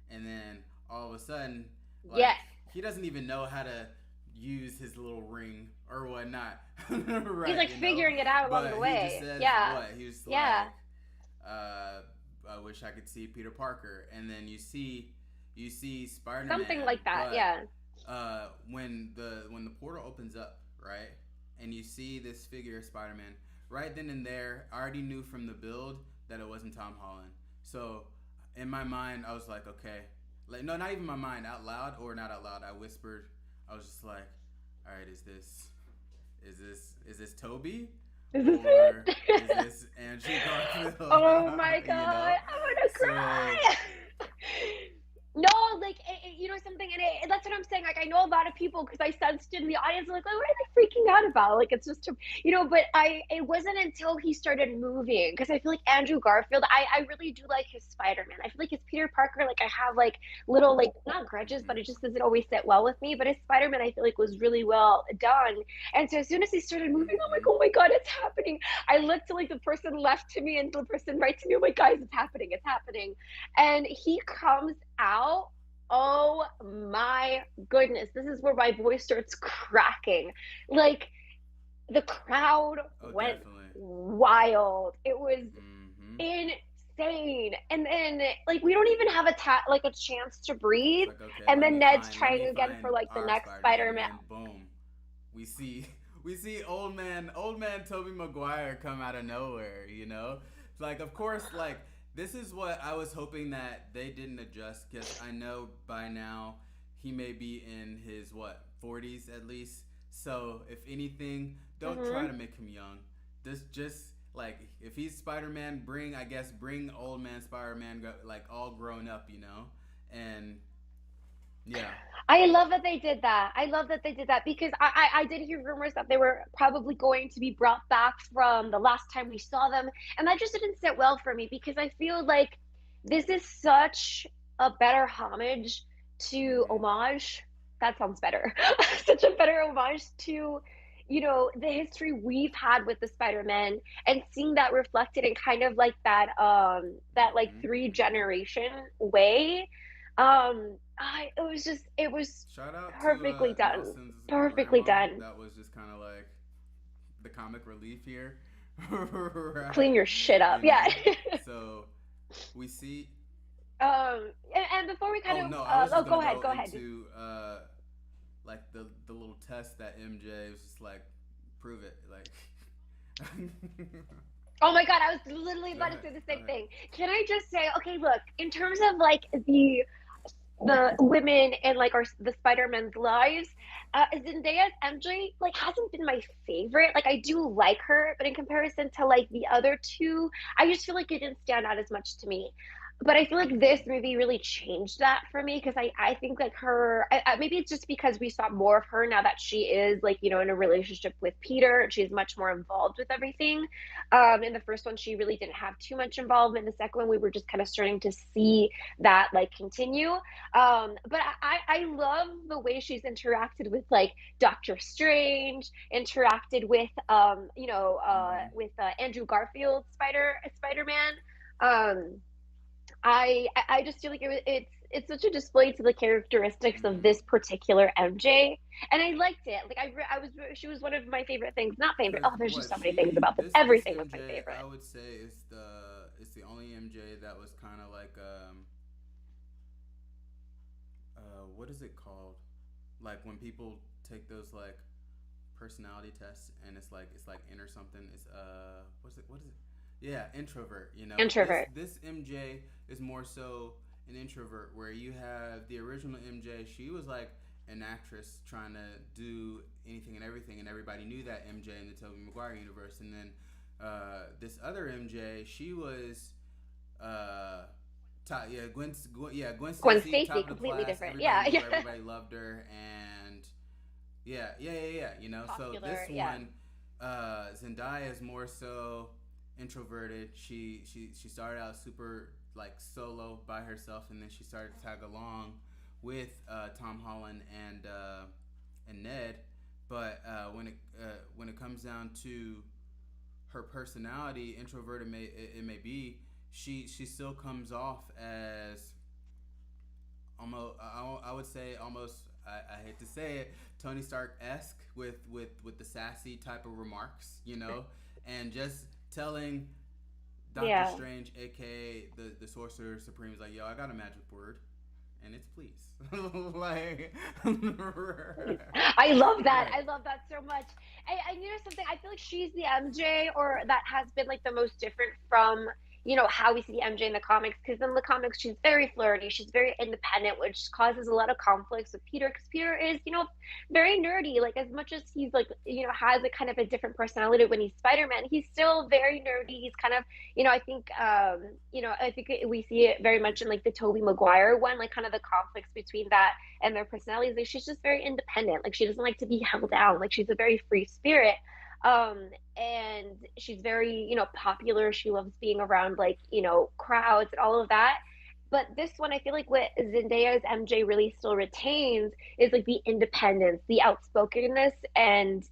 and then all of a sudden, like yes, he doesn't even know how to use his little ring or whatnot, he's right? like figuring it out along But the he just way. says Yeah, what he was yeah, like. Uh, I wish I could see Peter Parker, and then you see Spider-Man, something like that. but Yeah, when the portal opens up, right, and you see this figure of Spider-Man, right then and there, I already knew from the build that it wasn't Tom Holland. So in my mind, I was like, okay, like no, not even my mind, out loud or not out loud. I whispered, I was just like, all right, is this Toby Is this or is it? this Andrew Garfield? Oh my You god, know, I'm gonna so cry. No, like you know something, and that's what I'm saying. Like I know a lot of people because I sensed in the audience, like, what are they freaking out about? Like it's just, but it wasn't until he started moving because I feel like Andrew Garfield, I really do like his Spider Man. I feel like his Peter Parker, like I have like little like not grudges, but mhm. it just doesn't always sit well with me. But his Spider Man, I feel like was really well done. And so as soon as he started moving, I'm like, Mm-hmm. oh my god, it's happening. I looked to like the person left to me and the person right to me. I'm like, guys, it's happening, and he comes out. Oh my goodness. This is where my voice starts cracking. Like the crowd Oh, went definitely. wild. It was Mm-hmm. insane. And then like we don't even have like a chance to It's breathe. like, okay, And then Ned's let trying me again for find like the our next Spider-Man, and Spider-Man. then boom, we see we see old man Tobey Maguire come out of nowhere. You know, like of course, like this is what I was hoping that they didn't adjust because I know by now he may be in his what 40s at least. So if anything, don't try Mm-hmm. to make him young. Just like if he's Spider-Man, bring old man Spider-Man like all grown up, you know, and yeah. I love that they did that. I love that they did that because I did hear rumors that they were probably going to be brought back from the last time we saw them. And that just didn't sit well for me because I feel like this is such a better homage to Mm-hmm. homage. That sounds better. Such a better homage to, the history we've had with the Spider-Man and seeing that reflected in kind of like that like Mm-hmm. three Mm-hmm. generation way. It was Shout out to perfectly done. Nelson's Perfectly grandma. done. That was just kind of like the comic relief here, right? Clean your shit up. You Yeah. know. So we see. And before we kind Oh of, no, I was just go gonna ahead, go go ahead. into like the little test that MJ was just like prove it like. Oh my God, I was literally Go about to ahead. say the Go same ahead. thing. Can I just say, okay, look, in terms of like the women and like the Spider-Man's lives. Zendaya's MJ like hasn't been my favorite. Like I do like her, but in comparison to like the other two, I just feel like it didn't stand out as much to me. But I feel like this Mm-hmm. movie really changed that for me because I think like maybe it's just because we saw more of her now that she is like in a relationship with Peter and she's much more involved with everything. In the first one, she really didn't have too much involvement. The second one, we were just kind of starting to see that like continue. But I love the way she's interacted with like Doctor Strange, interacted Mm-hmm. with Andrew Garfield Spider Man. Um, I just feel like it's such a display to the characteristics of Mm-hmm. this particular MJ, and I liked it. Like I was she was one of my favorite things. Not favorite. Cause Oh, there's just what so many things about this. this Everything was my MJ favorite. I would say is the only MJ that was kind of like what is it called, like when people take those like personality tests and it's like inner something, it's what is it, yeah, introvert, you know. this Introvert. this MJ is more so an introvert, where you have the original MJ, she was like an actress trying to do anything and everything, and everybody knew that MJ in the Tobey Maguire universe. And then this other MJ, she was uh top, yeah, Gwen Gwen Stacy, Stacy, top of the completely class. different. Everybody Yeah, knew yeah. her, everybody loved her, and yeah. You know, so Popular. this Yeah. one, Zendaya is more so introverted. She started out super like solo by herself, and then she started to tag along with Tom Holland and Ned. But when it comes down to her personality, introverted it may be, she still comes off as almost, I would say almost, I hate to say it, Tony Stark esque with the sassy type of remarks, you know, and just telling Doctor Yeah. Strange, aka the Sorcerer Supreme, is like, yo, I got a magic word, and it's please. Like, I love that. right. I love that so much. And you know something? I feel like she's the MJ, or that has been like the most different from how we see MJ in the comics. Because in the comics, she's very flirty, she's very independent, which causes a lot of conflicts with Peter. Because Peter is very nerdy. Like as much as he's like has a kind of a different personality when he's Spider Man, he's still very nerdy. He's kind of I think I think we see it very much in like the Tobey Maguire one, like kind of the conflicts between that and their personalities. Like she's just very independent. Like she doesn't like to be held down. Like she's a very free spirit. And she's very, popular. She loves being around like, crowds and all of that. But this one, I feel like what Zendaya's MJ really still retains is like the independence, the outspokenness, and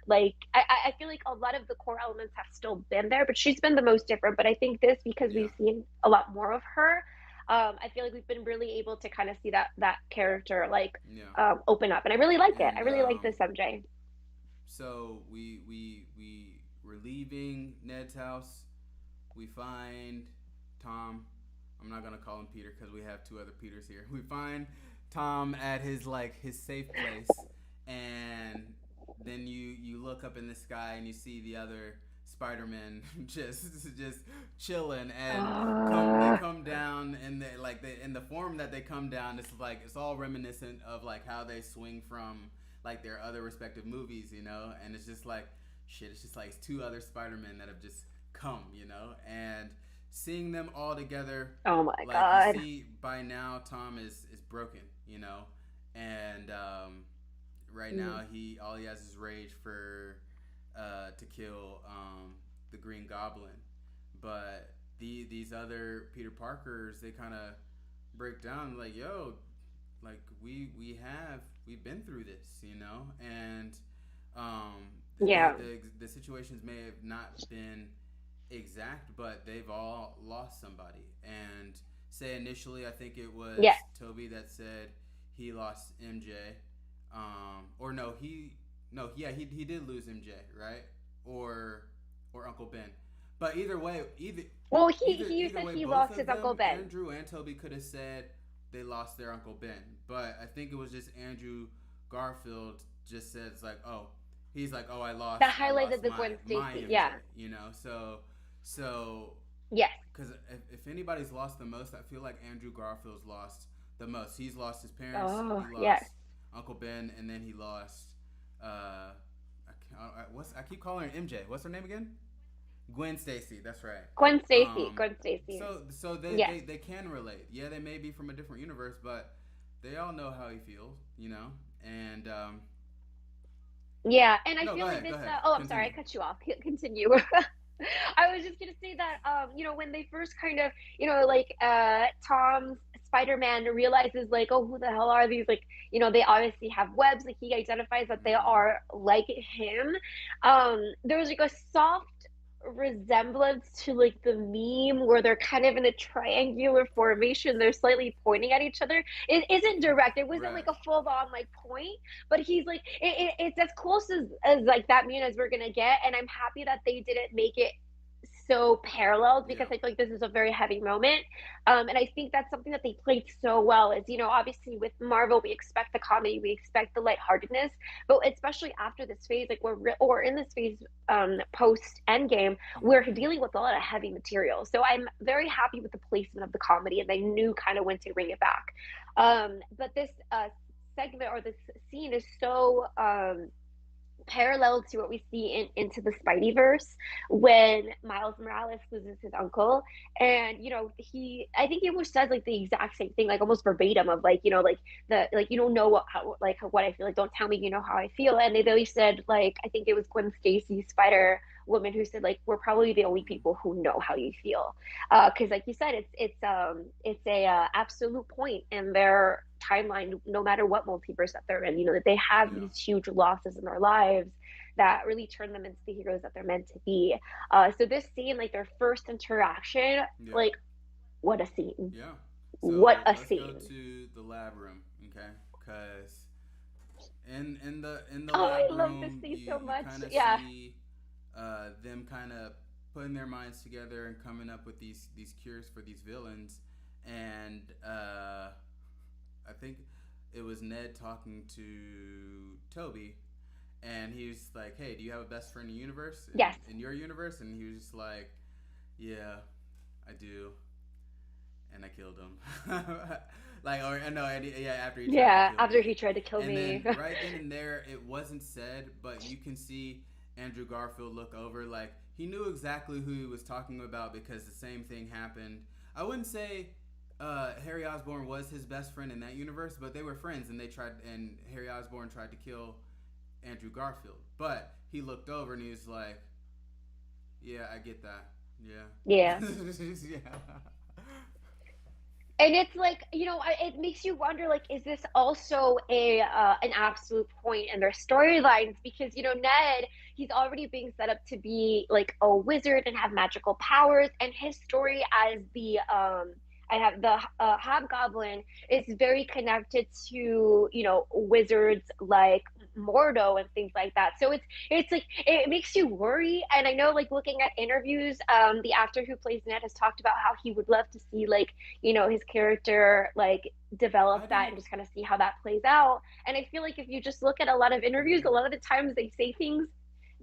like I feel like a lot of the core elements have still been there, but she's been the most different. But I think this, because Yeah. we've seen a lot more of her, I feel like we've been really able to kind of see that character like Yeah. open up, and I really like it. I And really like this MJ. so we were leaving Ned's house. We find Tom. I'm not gonna call him Peter because we have two other Peters here. We find Tom at his safe place, and then you look up in the sky and you see the other Spider-Man just chilling, and they Uh, come down, and in the form that they come down, it's all reminiscent of like how they swing from like their other respective movies, and it's just like shit. It's just like it's two other Spider-Men that have just come, and seeing them all together, oh my like you God. see by now Tom is broken, and right Mm. now he has is rage for to kill the Green Goblin, but these other Peter Parkers, they kind of break down like, yo, like we've been through this, and Yeah. the situations may have not been exact, but they've all lost somebody. And say initially, I think it Yeah. was Toby that said he lost MJ, or no, he did lose MJ, right? Or Uncle Ben. But either way, Well, he either said way, he both lost of his Uncle them, Ben. Andrew and Toby, could have said they lost their Uncle Ben. But I think it was just Andrew Garfield just says like, oh, he's like, oh, That I highlighted lost the Gwen my Stacy. MJ, Yeah. so Yes. because if anybody's lost the most, I feel like Andrew Garfield's lost the most. He's lost his parents, Oh, he yes. lost Uncle Ben, and then he lost I keep calling her MJ. What's her name again? Gwen Stacy. That's right. Gwen Stacy. Um, Gwen Stacy. so Yes. they can relate. Yeah, they may be from a different universe, but they all know how he feels, And Yeah, and I no, feel like go this. ahead, Oh, I'm sorry, I continue. cut you off. Continue. I was just gonna say that, when they first kind of, like, Tom's Spider-Man realizes, like, oh, who the hell are these? Like, they obviously have webs. Like, he identifies that they Mm-hmm. are like him. There was like a soft resemblance to like the meme where they're kind of in a triangular formation. They're slightly pointing at each other. It isn't direct. It wasn't Right. like a full on like point, but he's like it's as close as like that meme as we're gonna get. And I'm happy that they didn't make it so paralleled, because Yeah. I feel like this is a very heavy moment. And I think that's something that they played so well. Is obviously with Marvel, we expect the comedy, we expect the lightheartedness, but especially after this phase, like or in this phase, post Endgame, we're Mm-hmm. dealing with a lot of heavy material. So I'm very happy with the placement of the comedy, and they knew kind of when to bring it back. But this segment, or this scene, is so parallel to what we see into the Spideyverse, when Miles Morales loses his uncle. And he, I think he almost says like the exact same thing, like almost verbatim, of like, like the, like, you don't know what I feel, like don't tell me how I feel. And they really said, like, I think it was Gwen Stacy, Spider Woman, who said, like, we're probably the only Mm-hmm. people who know how you feel. Because like you said, it's a absolute point in their timeline, no matter what multiverse that they're in, that they have Yeah. these huge losses in their lives that really turn them into the heroes that they're meant to be. So this scene, like their first interaction, Yeah. like, what a scene. Yeah. What So a let's go scene. to the lab room, okay? Because in the Oh, lab I love this room, scene you so you much. kind of Yeah. see them kind of putting their minds together and coming up with these cures for these villains, and I think it was Ned talking to Toby, and he was like, "Hey, do you have a best friend in the universe Yes. in your universe?" And he was just like, "Yeah, I do," and I killed him. Like, or no, yeah, after he tried to Yeah, kill after he me, tried to kill and me. then right then and there, it wasn't said, but you can see Andrew Garfield look over, like he knew exactly who he was talking about because the same thing happened. I wouldn't say Harry Osborn was his best friend in that universe, but they were friends, and Harry Osborn tried to kill Andrew Garfield, but he looked over and he was like, "Yeah, I get that. Yeah. Yeah, yeah." And it's like, it makes you wonder, like, is this also a an absolute point in their storylines? Because Ned, he's already being set up to be like a wizard and have magical powers, and his story as the I have the hobgoblin is very connected to wizards like Mordo and things like that. So it's like it makes you worry. And I know, like, looking at interviews, the actor who plays Ned has talked about how he would love to see, like, his character, like, develop I that don't. and just kind of see how that plays out. And I feel like if you just look at a lot of interviews, Mhm. a lot of the times they say things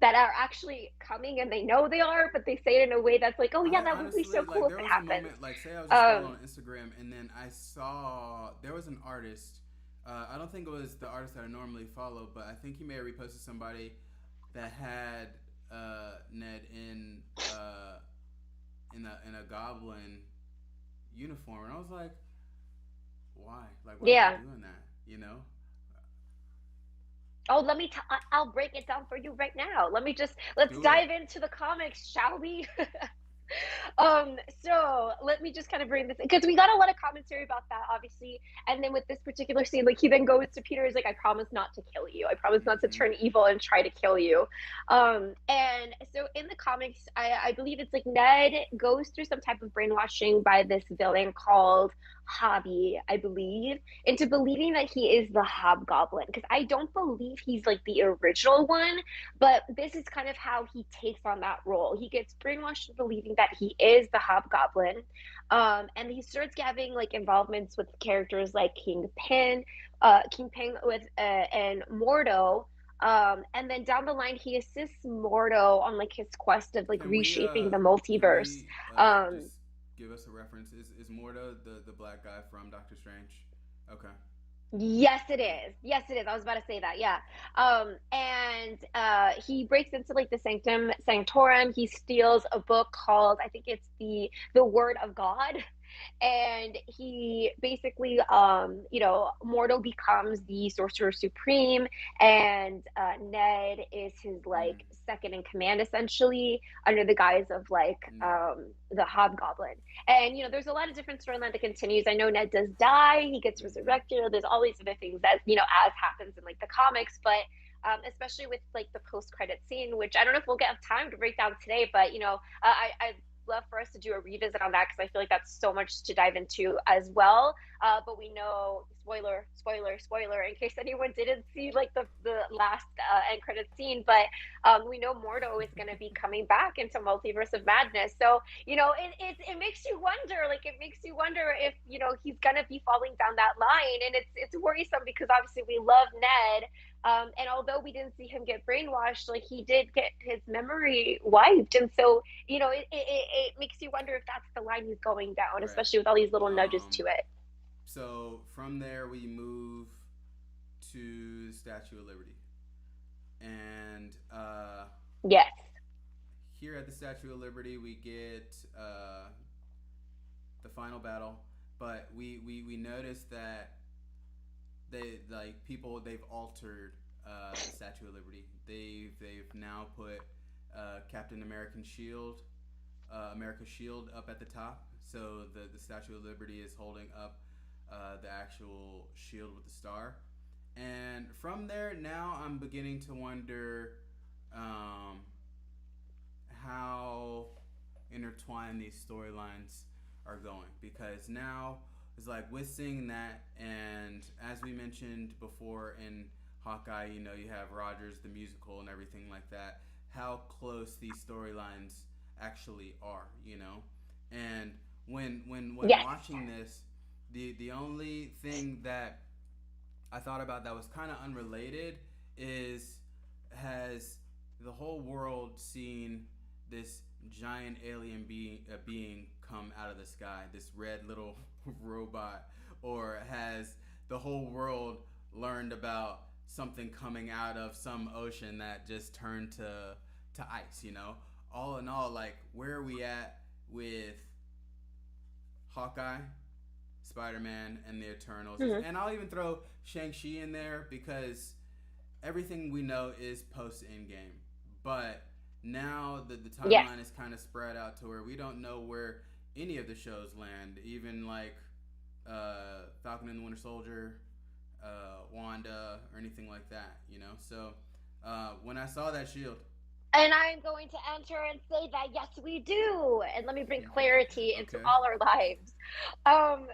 that are actually coming and they know they are, but they say it in a way that's like, oh yeah, I that would be so honestly, cool like, if there it was a happens. moment, like, say I was just scrolling Um, on Instagram, and then I saw there was an artist. I don't think it was the artist that I normally follow, but I think he may have reposted somebody that had Ned in a goblin uniform, and I was like, why? Like, why are they yeah. doing that? You know? Oh, I'll break it down for you right now. Let's Do it. dive into the comics, shall we? So let me just kind of bring this because we got a lot of commentary about that, obviously. And then with this particular scene, like, he then goes to Peter, is like, I promise not to kill you. I promise not to Mm-hmm. turn evil and try to kill you. And so in the comics, I believe it's like Ned goes through some type of brainwashing by this villain called Hobby, I believe, into believing that he is the Hobgoblin. Because I don't believe he's like the original one, but this is kind of how he takes on that role. He gets brainwashed into believing that he is the Hobgoblin, and he starts having like involvements with characters like Kingpin with and Mordo. And then down the line, he assists Mordo on like his quest of like reshaping the Can multiverse. we Um, just give us a reference? Is Mordo the black guy from Doctor Strange? Okay. Yes, it Yeah. is. Yes, it is. I was about to say that. Yeah. And he breaks into like the Sanctum Sanctorum. He steals a book called, I think it's the Word of God, and he basically Mordo becomes the sorcerer supreme, and Ned is his Mm. like second in command, essentially, under the guise of like Yeah. the hobgoblin. And there's a lot of different storyline that continues. I know Ned does die, he gets Mm-hmm. resurrected, there's all these other things that as happens in like the comics, but especially with like the post-credit scene, which I don't know if we'll get time to break down today, but I love for us to do a revisit on that because I feel like that's so much to dive into as well. But we know, spoiler, in case anyone didn't see like the last end credit scene, but we know Mordo is going to be coming back into Multiverse of Madness. So it makes you wonder, like, it makes you wonder if he's going to be falling down that line, and it's worrisome because obviously we love Ned, and although we didn't see him get brainwashed, like, he did get his memory wiped, and so it makes you wonder if that's the line he's going down, Right. especially with all these little nudges Um. to it. So from there we move to the Statue of Liberty, and Yes. here at the Statue of Liberty we get the final battle, but we notice that they've altered the Statue of Liberty. They've now put America's shield up at the top. So the Statue of Liberty is holding up the actual shield with the star. And from there, now I'm beginning to wonder um, how intertwined these storylines are going, because now it's like with seeing that, and as we mentioned before in Hawkeye, you have Rogers the musical and everything like that. How close these storylines actually are, and when Yes. watching this, The only thing that I thought about that was kind of unrelated is, has the whole world seen this giant alien being come out of the sky, this red little robot, or has the whole world learned about something coming out of some ocean that just turned to ice? You know, all in all, like, where are we at with Hawkeye, Spider Man, and the Eternals? Mhm. And I'll even throw Shang-Chi in there because everything we know is post Endgame. But now the Yes. timeline is kind of spread out to where we don't know where any of the shows land, even like Falcon and the Winter Soldier, Wanda, or anything like that, you know? So when I saw that shield, And I'm going to enter and say that yes, we do. And let me bring clarity into okay. all our lives. Um,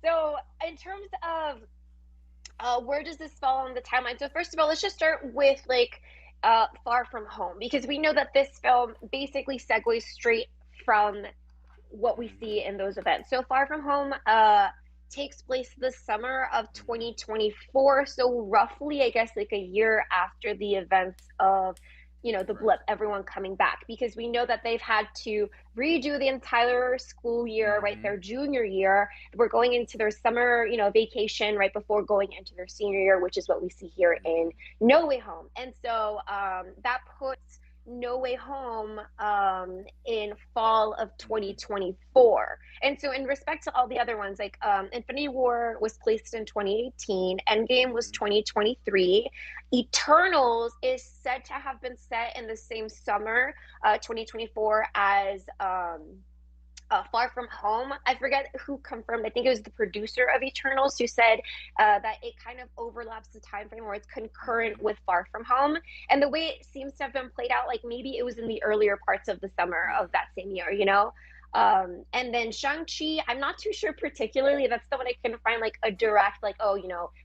so in terms of where does this fall on the timeline? So first of all, let's just start with like Far From Home, because we know that this film basically segues straight from what we Mm-hmm. see in those events. So Far From Home takes place the summer of Mm-hmm. 2024. So roughly, I guess, like a year after the events of, the Correct. blip, everyone coming back, because we know that they've had to redo the entire school year, right? Mm-hmm. Their junior year. We're going into their summer, vacation right before going into their senior year, which is what we see here Mm-hmm. in No Way Home. And so that puts No Way Home in fall of Mm-hmm. 2024. And so, in respect to all the other ones, like Infinity War was placed in 2018, Endgame was Mm-hmm. 2023, Eternals is said to have been set in the same summer, 2024, as Far From Home. I forget who confirmed. I think it was the producer of Eternals who said that it kind of overlaps the time frame where it's concurrent Mm-hmm. with Far From Home. And the way it seems to have been played out, like maybe it was in the earlier parts of the summer Yeah. of that same year. And then Shang-Chi, I'm not too sure particularly. That's the one I couldn't find like a direct, like, oh,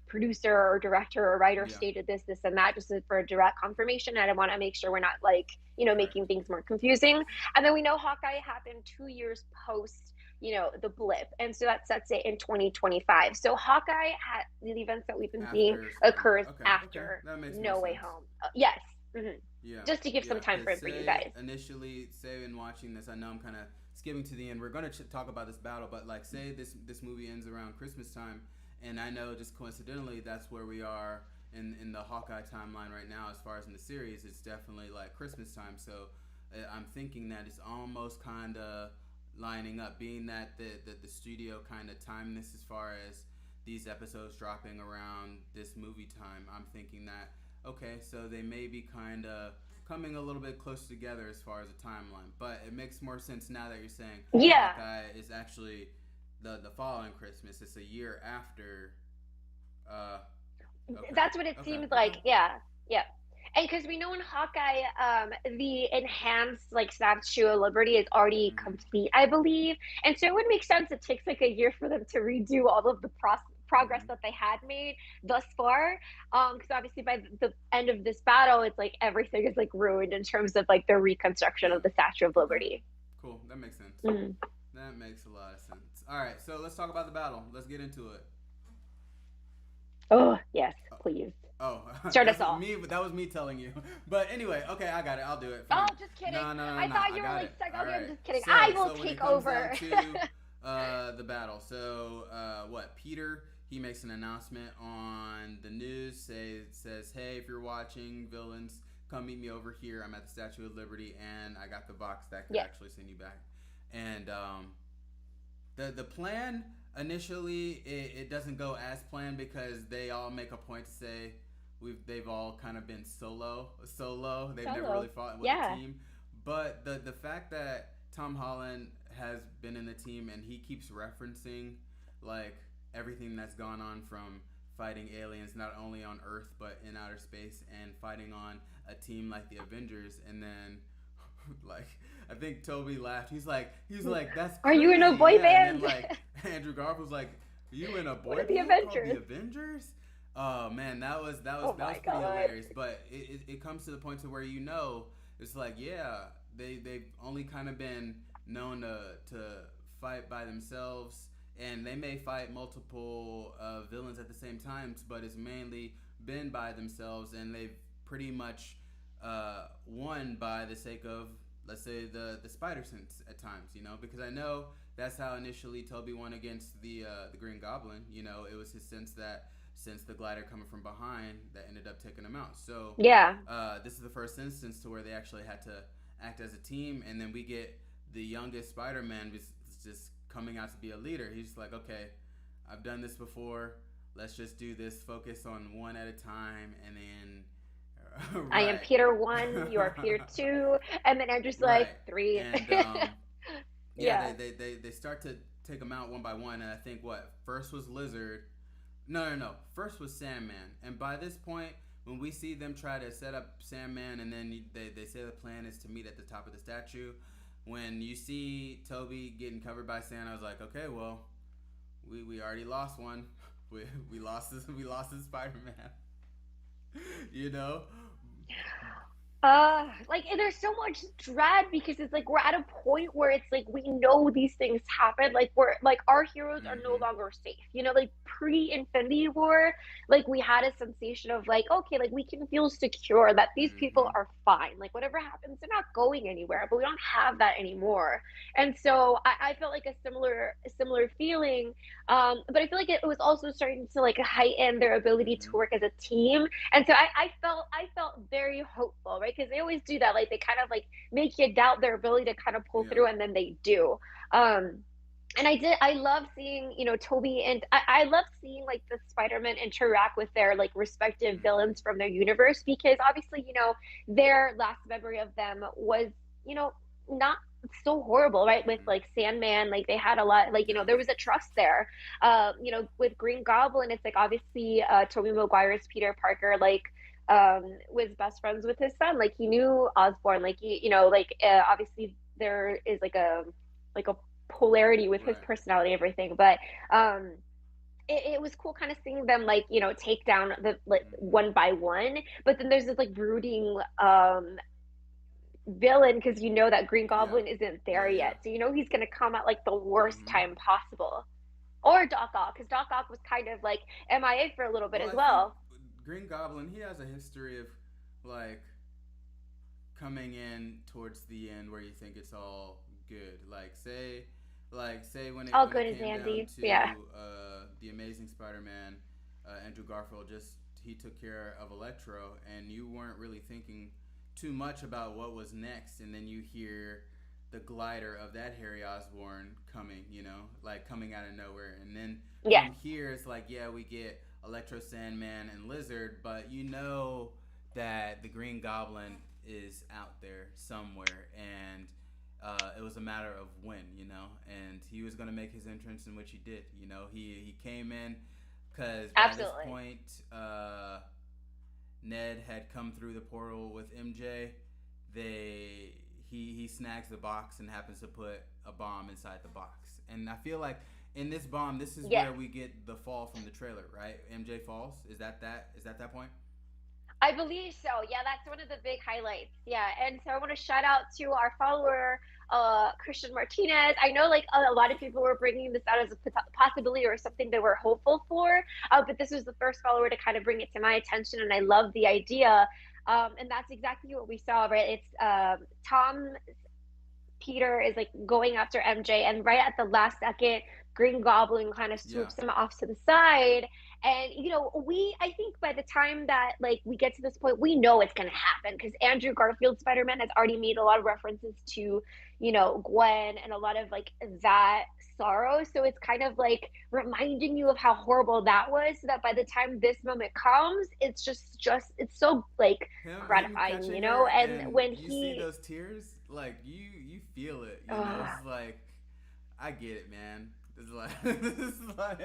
producer or director or writer Yeah. stated this and that, just for a direct confirmation. And I want to make sure we're not like, Correct. making things more confusing. And then we know Hawkeye happened 2 years post, the blip. And so that sets it in 2025. So Hawkeye had the events that we've been seeing After Spider-Man. occurs Okay. Okay. after That makes more No Way sense. Home. Yes. Mm-hmm. Yeah, Just to give some yeah. time Cause frame for you say guys. initially, say in watching this, I know I'm kind of skipping to the end. We're gonna talk about this battle, but like, say this movie ends around Christmas time, and I know just coincidentally that's where we are in the Hawkeye timeline right now. As far as in the series, it's definitely like Christmas time. So I'm thinking that it's almost kind of lining up, being that the studio kind of timed this as far as these episodes dropping around this movie time. I'm thinking that, okay, so they may be kind of coming a little bit closer together as far as a timeline. But it makes more sense now that you're saying Yeah. Hawkeye is actually the following Christmas. It's a year after. Uh, okay, That's what it okay, seems okay. like. Yeah. Yeah. And because we know in Hawkeye, the enhanced like Statue of Liberty is already Mm-hmm. complete, I believe, and so it would make sense. It takes like a year for them to redo all of the progress Mm-hmm. that they had made thus far. Because obviously by the end of this battle, it's like everything is like ruined in terms of like the reconstruction Yeah. of the Statue of Okay. Liberty. Cool. That makes sense. Mm. That makes a lot of sense. All right, so let's talk about the battle. Let's get into it. Oh yes, Oh, please oh, start us that's off. me. That was me telling you. But anyway, okay, I got it. I'll do it. Oh, Fine. just kidding. No, no, no, I no. thought I you were got like it. stuck. All Okay, I'm right. just kidding. I So, will so when it take comes down over. to the battle, so what? Peter, he makes an announcement on the news. Says, hey, if you're watching, villains, come meet me over here. I'm at the Statue of Liberty, and I got the box that could Yes. actually send you back. And the plan initially, it doesn't go as planned because they all make a point to say they've all kind of been solo. They've never really Solo. fought with a Yeah. team. But the fact that Tom Holland has been in the team and he keeps referencing like everything that's gone on, from fighting aliens not only on Earth but in outer space, and fighting on a team like the Avengers, and then like, I think Toby laughed. He's like that's Are you in a crazy, boy yeah. And then band? like Andrew Garfield's like, you in a What boy are the band called the Avengers? Avengers? Oh man, that was that was Oh that was my pretty god. hilarious. But it comes to the point to where it's like, yeah, they've only kind of been known to fight by themselves and they may fight multiple villains at the same times, but it's mainly been by themselves, and they've pretty much won by the sake of, let's say, the spider sense at times, you know, because I know that's how initially Toby won against the Green Goblin. You know, it was his sense that since the glider coming from behind that ended up taking him out. So Yeah. this is the first instance to where they actually had to act as a team, and then we get the youngest Spider-Man just coming out to be a leader. He's like, okay, I've done this before. Let's just do this. Focus on one at a time, and then I am right. Peter 1, you are Peter 2, and then Andrew's like Right. 3. And yeah, Yeah. they start to take them out one by one, and I think what first was Lizard. No. First was Sandman, and by this point, when we see them try to set up Sandman, and then they say the plan is to meet at the top of the statue. When you see Toby getting covered by sand, I was like, okay, well, we already lost one. We lost this Spider-Man. You know. Like, and there's so much dread because it's like we're at a point where it's like we know these things happen. Like we're like our heroes are no Mm-hmm. longer safe. You know, like pre-Infinity War, like we had a sensation of like, okay, like we can feel secure that these people Mm-hmm. are fine. Like whatever happens, they're not going anywhere. But we don't have that anymore. And so I felt like a similar feeling. But I feel like it was also starting to like heighten their ability to Mm-hmm. work as a team, and so I felt very hopeful, right? Because they always do that, like they kind of like make you doubt their ability to kind of pull Yep. through, and then they do. Um, and I love seeing, Toby, and I love seeing like the Spider-Man interact with their like respective Mm-hmm. villains from their universe, because obviously, their last memory of them was, you know, not so horrible, right? With Mm-hmm. like Sandman, like they had a lot, like, Yeah. there was a trust there. With Green Goblin, it's like obviously Tobey Maguire's Peter Parker, like was best friends with his son. Like he knew Osborn, like like obviously there is like a polarity with his Right. personality and everything, but um it was cool kind of seeing them like take down the like Mm-hmm. one by one, but then there's this like brooding villain, because that Green Yeah. Goblin isn't there Yeah. Yeah. yet, so he's gonna come at like the worst Mm-hmm. time possible. Or Doc Ock, because Doc Ock was kind of like MIA for a little bit Well, as I think well. Green Goblin, he has a history of like coming in towards the end where you think it's all good. Like say when All it good as came down Andy. to Yeah. the Amazing Spider-Man, Andrew Garfield just he took care of Electro, and you weren't really thinking too much about what was next, and then you hear the glider of that Harry Osborn coming, like coming out of nowhere, and then Yeah. from here it's like, yeah, we get Electro, Sandman, and Lizard, but you know that the Green Goblin is out there somewhere, and it was a matter of when, and he was going to make his entrance, in which he did. He came in because by this Absolutely. point, Ned had come through the portal with MJ. They he snags the box and happens to put a bomb inside the box, and I feel like in this bomb, this is Yes. where we get the fall from the trailer, right? MJ falls. Is that point? I believe so. Yeah, that's one of the big highlights. Yeah. And so I want to shout out to our follower, Christian Martinez. I know like a lot of people were bringing this out as a possibility or something they were hopeful for, but this was the first follower to kind of bring it to my attention, and I love the idea. And that's exactly what we saw, right? It's Tom Peter is like going after MJ, and right at the last second, Green Goblin kind of Yeah. swoops him off to the side. And I think by the time that like we get to this point, we know it's gonna happen, because Andrew Garfield Spider Man has already made a lot of references to Gwen and a lot of like that sorrow. So it's kind of like reminding you of how horrible that was, so that by the time this moment comes, it's just it's so like Him gratifying, catching her, and and when you see he those tears, like you feel it. uh, It's like I get it, man. It's like it's like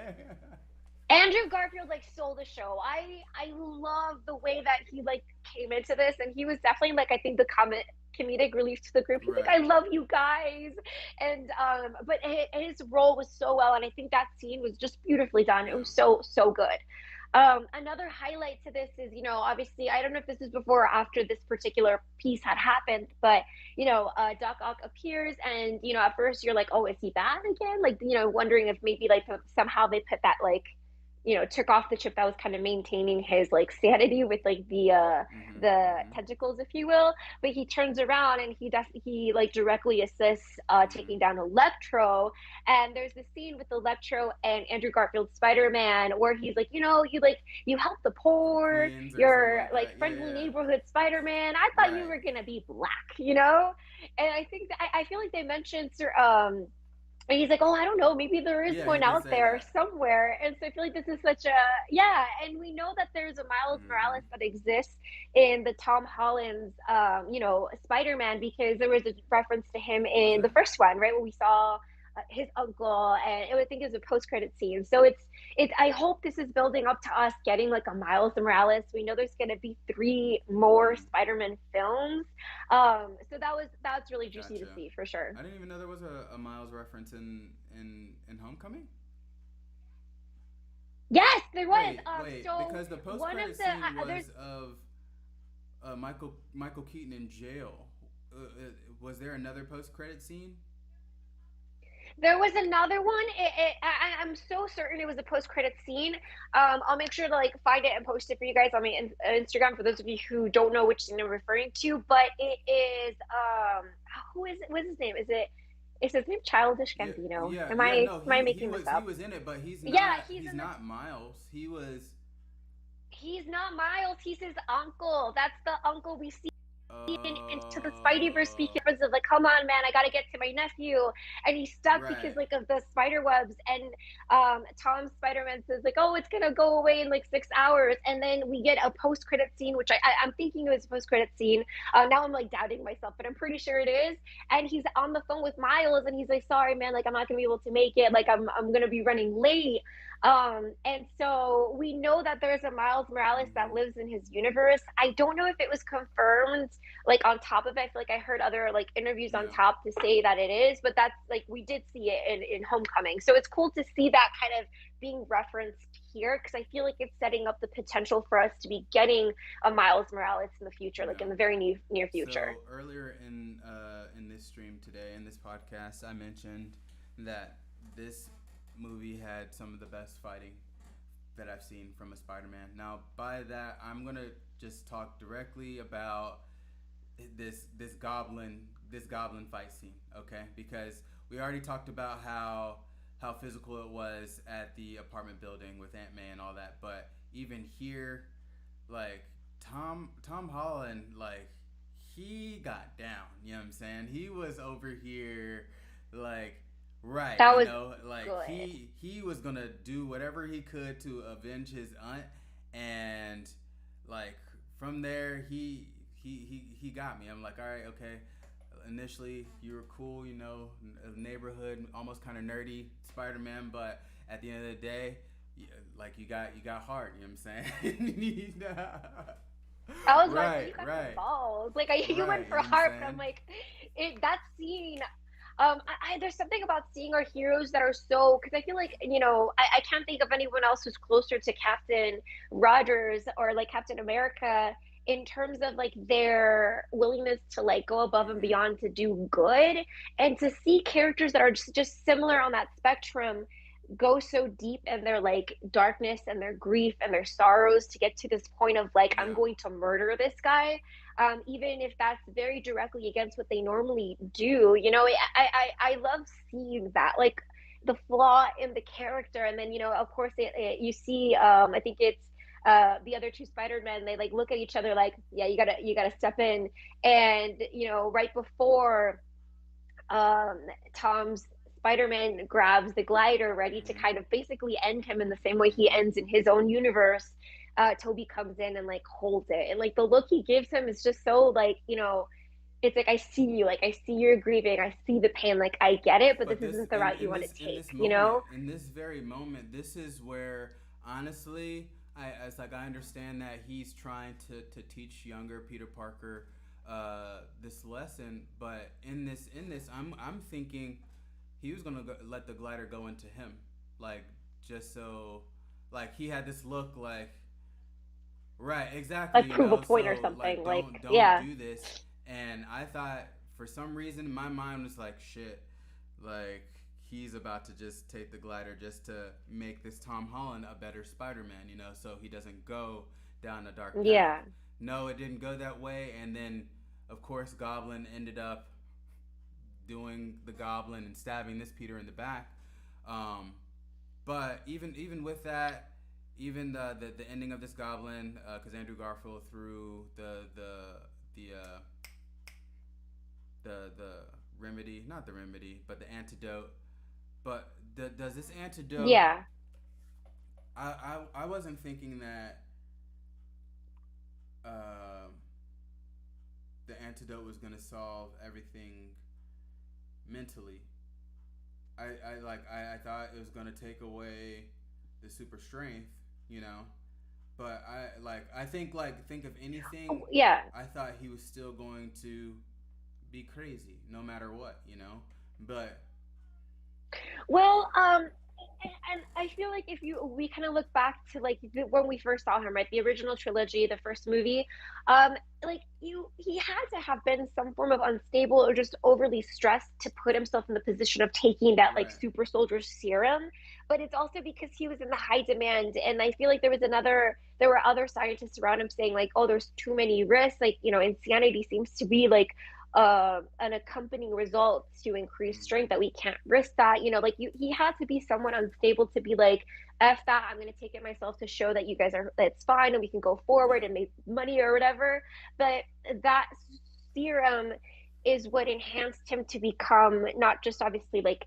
Andrew Garfield like stole the show. I love the way that he like came into this, and he was definitely like I think the comedic relief to the group. He's like, right. I love you guys, and but his role was so well, and I think that scene was just beautifully done. It Yeah. was so good. Another highlight to this is, obviously, I don't know if this is before or after this particular piece had happened, but, Doc Ock appears, and, at first you're like, oh, is he bad again? Like, wondering if maybe, like, somehow they put that, like, took off the chip that was kind of maintaining his, like, sanity with, like, Mm-hmm. the Mm-hmm. tentacles, if you will. But he turns around and he like directly assists Mm-hmm. taking down Electro. And there's this scene with Electro and Andrew Garfield's Spider-Man where he's like, you help the poor, Queens or something you're like like that. Yeah, friendly yeah. neighborhood Spider-Man. I thought you Right. were gonna be black. And I think that I feel like they mentioned and he's like, oh, I don't know, maybe there is Yeah, he one did out say there that. somewhere. And so I feel like this is such a, yeah. And we know that there's a Miles Mm-hmm. Morales that exists in the Tom Holland's, Spider Man, because there was a reference to him Was in the there? first one, right? Where we saw his uncle, and I think it was a post credit scene. So I hope this is building up to us getting like a Miles Morales. We know there's going to be three more Mm-hmm. Spider Man films. So that's really juicy to Gotcha. see for sure. I didn't even know there was a Miles reference in Homecoming. Yes, there was. Wait, So because the post one of credit the scene there's was of Michael Keaton in jail. Was there another post credit scene? there was another one. I'm so certain it was a post credit scene. I'll make sure to like find it and post it for you guys on my Instagram for those of you who don't know which scene I'm referring to. But it is who is it? What's his name? Is his name Childish Yeah, Gambino? yeah, Am yeah. I No, am I he making this was he up? was in it, but Yeah, he's he's in the not Miles. He was. he's not Miles. He's his uncle. That's the uncle we see into the Spideyverse Oh, because of like, come on, man, I gotta get to my nephew, and he's stuck because right. like of the spider webs. And Tom Spider-Man says like, oh, it's gonna go away in like 6 hours, and then we get a post-credit scene, which I'm thinking it was a post-credit scene. Now I'm like doubting myself, but I'm pretty sure it is. And he's on the phone with Miles, and he's like, sorry, man, like I'm not gonna be able to make it. Like I'm gonna be running late. And so we know that there's a Miles Morales that Mm-hmm. lives in his universe. I don't know if it was confirmed like on top of it. I feel like I heard other like interviews on Yeah. top to say that it is, but that's like we did see it in Homecoming. So it's cool to see that kind of being referenced here because I feel like it's setting up the potential for us to be getting a Miles Morales in the future, like Yeah. in the very near future. So earlier in this stream today in this podcast, I mentioned that this movie had some of the best fighting that I've seen from a Spider-Man. Now, by that, I'm gonna just talk directly about this goblin fight scene, okay? Because we already talked about how physical it was at the apartment building with Aunt May and all that, but even here, like Tom Holland, like he got down. You know what I'm saying? He was over here, like right. That was Like good. he was gonna do whatever he could to avenge his aunt, and like from there he got me. I'm like, all right, okay. Initially, you were cool, neighborhood, almost kind of nerdy Spider-Man, but at the end of the day, like you got heart. You know what I'm saying? I was about to say you Right, got some right, balls. Like you right. went You for know what I'm heart, but I'm saying? like, that scene. There's something about seeing our heroes that are so because I feel like I can't think of anyone else who's closer to Captain Rogers or like Captain America in terms of like their willingness to like go above and Mm-hmm. beyond to do good, and to see characters that are just similar on that spectrum go so deep in their like darkness and their grief and their sorrows to get to this point of like, I'm Yeah. going to murder this guy, even if that's very directly against what they normally do. I love seeing that, like the flaw in the character. And then of course you see, I think it's the other two Spider-Men, they like look at each other like, yeah, you gotta step in. And right before um, Tom's Spider-Man grabs the glider, ready to Mm-hmm. kind of basically end him in the same way he Mm-hmm. ends in his own universe. Toby comes in and like holds it, and like the look he gives him is just so like it's like I see you, like I see you're grieving, I see the pain, like I get it, but But this this isn't the route you want to in take, this you know? in this very moment, this is where honestly, I understand that he's trying to teach younger Peter Parker this lesson, but in this, I'm thinking he was gonna let the glider go into him, like just so, like he had this look like, right, exactly, Like you prove a know, point or so something. like Like, don't yeah. do this. And I thought for some reason my mind was like, shit, like he's about to just take the glider just to make this Tom Holland a better Spider-Man, you know, so he doesn't go down a dark path. Yeah. No, it didn't go that way, and then of course Goblin ended up doing the Goblin and stabbing this Peter in the back. Um, but even with that, even the ending of this Goblin, because Andrew Garfield threw the remedy, not the remedy, but the antidote. But does this antidote? Yeah. I wasn't thinking that uh, the antidote was gonna solve everything mentally. I thought it was gonna take away the super strength, you know. But I think of anything, Oh, yeah. I thought he was still going to be crazy no matter what, you know. But Well, and I feel like if you we kind of look back to like when we first saw him, right? The original trilogy, the first movie, um, like he had to have been some form of unstable or just overly stressed to put himself in the position of taking that like right, super soldier serum. But it's also because he was in the high demand, and I feel like there were other scientists around him saying like, oh, there's too many risks. Like, insanity seems to be like an accompanying result to increase mm, strength that we can't risk that. Like he had to be someone unstable to be like, F that, I'm going to take it myself to show that you guys are, it's fine and we can go forward yeah, and make money or whatever. But that serum is what enhanced him to become not just obviously like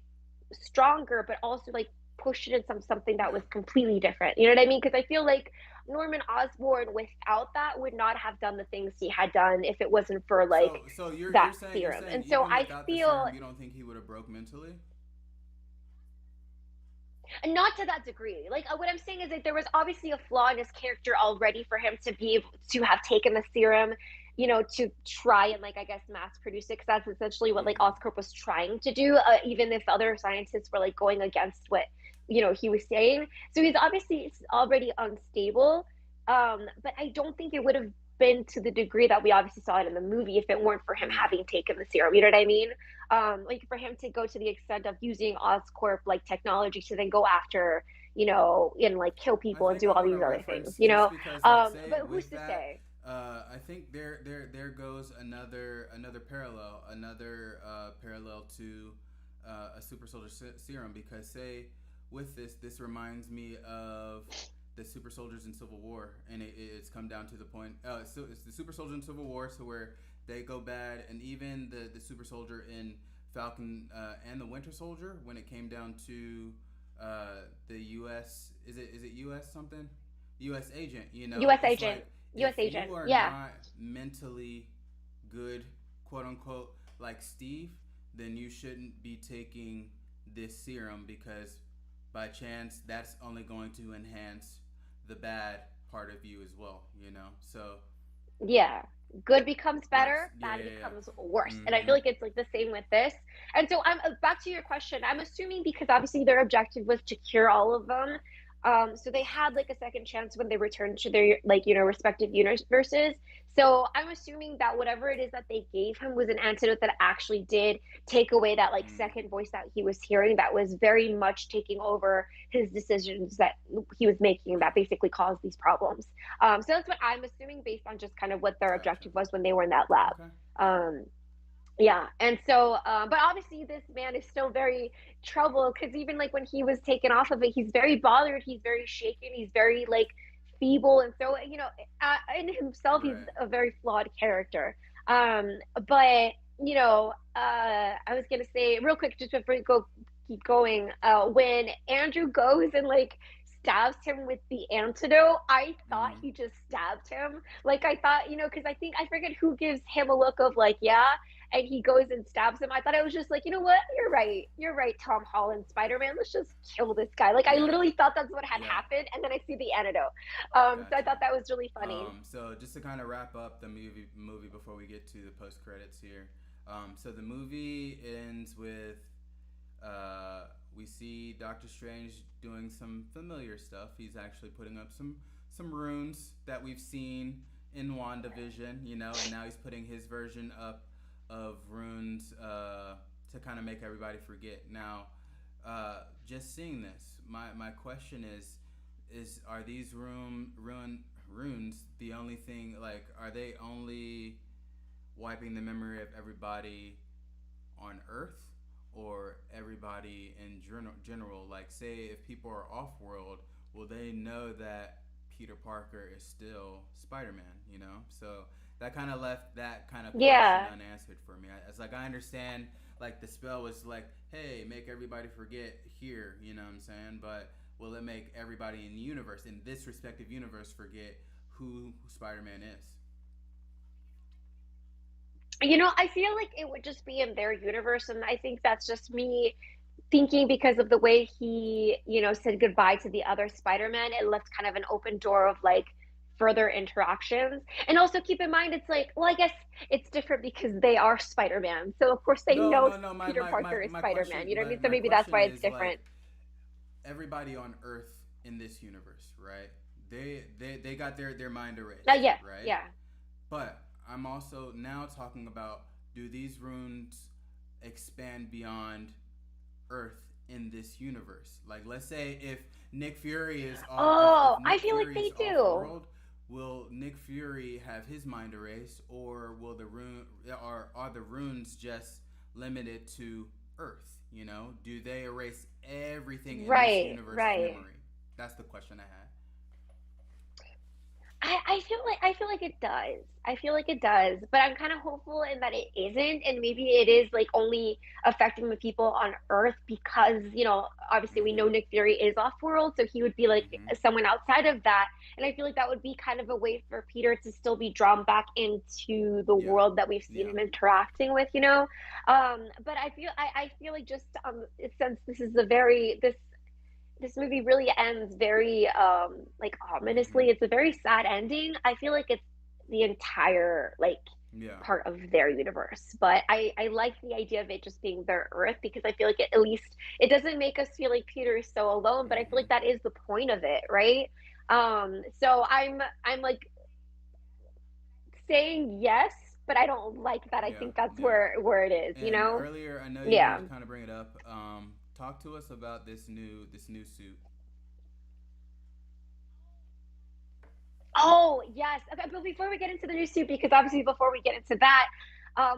stronger, but also like pushed it in something that yeah. was completely different. You know what I mean? Because I feel like Norman Osborn without that would not have done the things he had done if it wasn't for like So you're that saying serum. And so even I without the feel serum, you don't think he would have broke mentally? not to that degree. Like what I'm saying is that there was obviously a flaw in his character already for him to be able to have taken the serum, to try and like I guess mass produce it, because that's essentially what like Mm-hmm. Oscorp was trying to do. Even if other scientists were like going against what he was saying, so he's obviously already unstable. But I don't think it would have been to the degree that we obviously saw it in the movie if it weren't for him Yeah. having taken the serum. You know what I mean? Like for him to go to the extent of using Oscorp like technology to then go after, and like kill I people and think do I all want these to other things, reference just because, like, say but who's with to that, say? I think there goes another parallel, parallel to a super soldier serum, because say with this reminds me of the super soldiers in Civil War, and it's come down to the point. So it's the super soldiers in Civil War, so where they go bad, and even the super soldier in Falcon and the Winter Soldier when it came down to the U.S. Is it U.S. something? U.S. agent. You know, U.S. it's agent, like if U.S. agent, you are yeah. not mentally good, quote unquote, like Steve, then you shouldn't be taking this serum, because by chance that's only going to enhance the bad part of you as well. You know, so Yeah. Good becomes right. better, Yeah, bad yeah, becomes yeah. worse. And I Mm-hmm. feel like it's like the same with this. And so I'm back to your question. I'm assuming because obviously their objective was to cure all of them. So they had like a second chance when they returned to their like, respective universes. So I'm assuming that whatever it is that they gave him was an antidote that actually did take away that like Mm. second voice that he was hearing that was very much taking over his decisions that he was making that basically caused these problems. So that's what I'm assuming based on just kind of what their Gotcha. objective was when they were in that lab. Okay. Um, yeah, and so, but obviously this man is still very troubled because even like when he was taken off of it, he's very bothered, he's very shaken, he's very like feeble, and so in himself, he's Right. a very flawed character. But I was gonna say real quick just before we go keep going, when Andrew goes and like stabs him with the antidote, I thought Mm. he just stabbed him. Like I thought, because I think I forget who gives him a look of like, yeah, and he goes and stabs him. I thought it was just like, you know what? You're right. You're right, Tom Holland, Spider Man. Let's just kill this guy. Like I Yeah. literally thought that's what had Yeah. happened, and then I see the antidote. So I Gotcha. thought that was really funny. So just to kind of wrap up the movie before we get to the post credits here. So the movie ends uh, We see Doctor Strange doing some familiar stuff. He's actually putting up some runes that we've seen in WandaVision, you know, and now he's putting his version up of runes to kind of make everybody forget. Now, just seeing this, my question is are these runes the only thing? Like, are they only wiping the memory of everybody on Earth, or everybody in general? Like, say if people are off world, will they know that Peter Parker is still Spider-Man? You know, so that kind of left that kind of question Yeah. unanswered for me. It's like I understand, like the spell was like, hey, make everybody forget here. You know what I'm saying? But will it make everybody in the universe, in this respective universe, forget who Spider-Man is? I feel like it would just be in their universe, and I think that's just me thinking because of the way he, said goodbye to the other Spider-Man. It left kind of an open door of like further interactions. And also keep in mind, it's like, well, I guess it's different because they are Spider-Man. So of course they No, know no, no. My Peter my my Parker is my Spider-Man. question, You know what I mean? but So my maybe that's question why it's is like different. everybody on Earth in this universe, right? They got their mind erased, Yeah, right? yeah. But I'm also now talking about, do these runes expand beyond Earth in this universe? Like, let's say if Nick Fury is off, if Oh, I Nick feel like Fury they is off do. world, will Nick Fury have his mind erased, or will the rune, or are the runes just limited to Earth? You know, do they erase everything in this Right, universe's right. memory? That's the question I had. I feel like it does. I feel like it does, but I'm kind of hopeful in that it isn't, and maybe it is like only affecting the people on Earth because, obviously we know Mm-hmm. Nick Fury is off world, so he would be like Mm-hmm. someone outside of that. And I feel like that would be kind of a way for Peter to still be drawn back into the Yeah. world that we've seen Yeah. him interacting with. But I feel like just since this movie really ends very like Mm-hmm. ominously. It's a very sad ending. I feel like it's the entire like Yeah. part of their universe. But I like the idea of it just being their Earth because I feel like at least it doesn't make us feel like Peter is so alone, but I feel Mm-hmm. like that is the point of it, right? So I'm like saying yes, but I don't like that. I Yeah. think that's Yeah. where it is, you And know? earlier, I know you Yeah. wanted to kind of bring it up. Talk to us about this new suit. Oh, yes. Okay, but before we get into the new suit, because obviously before we get into that,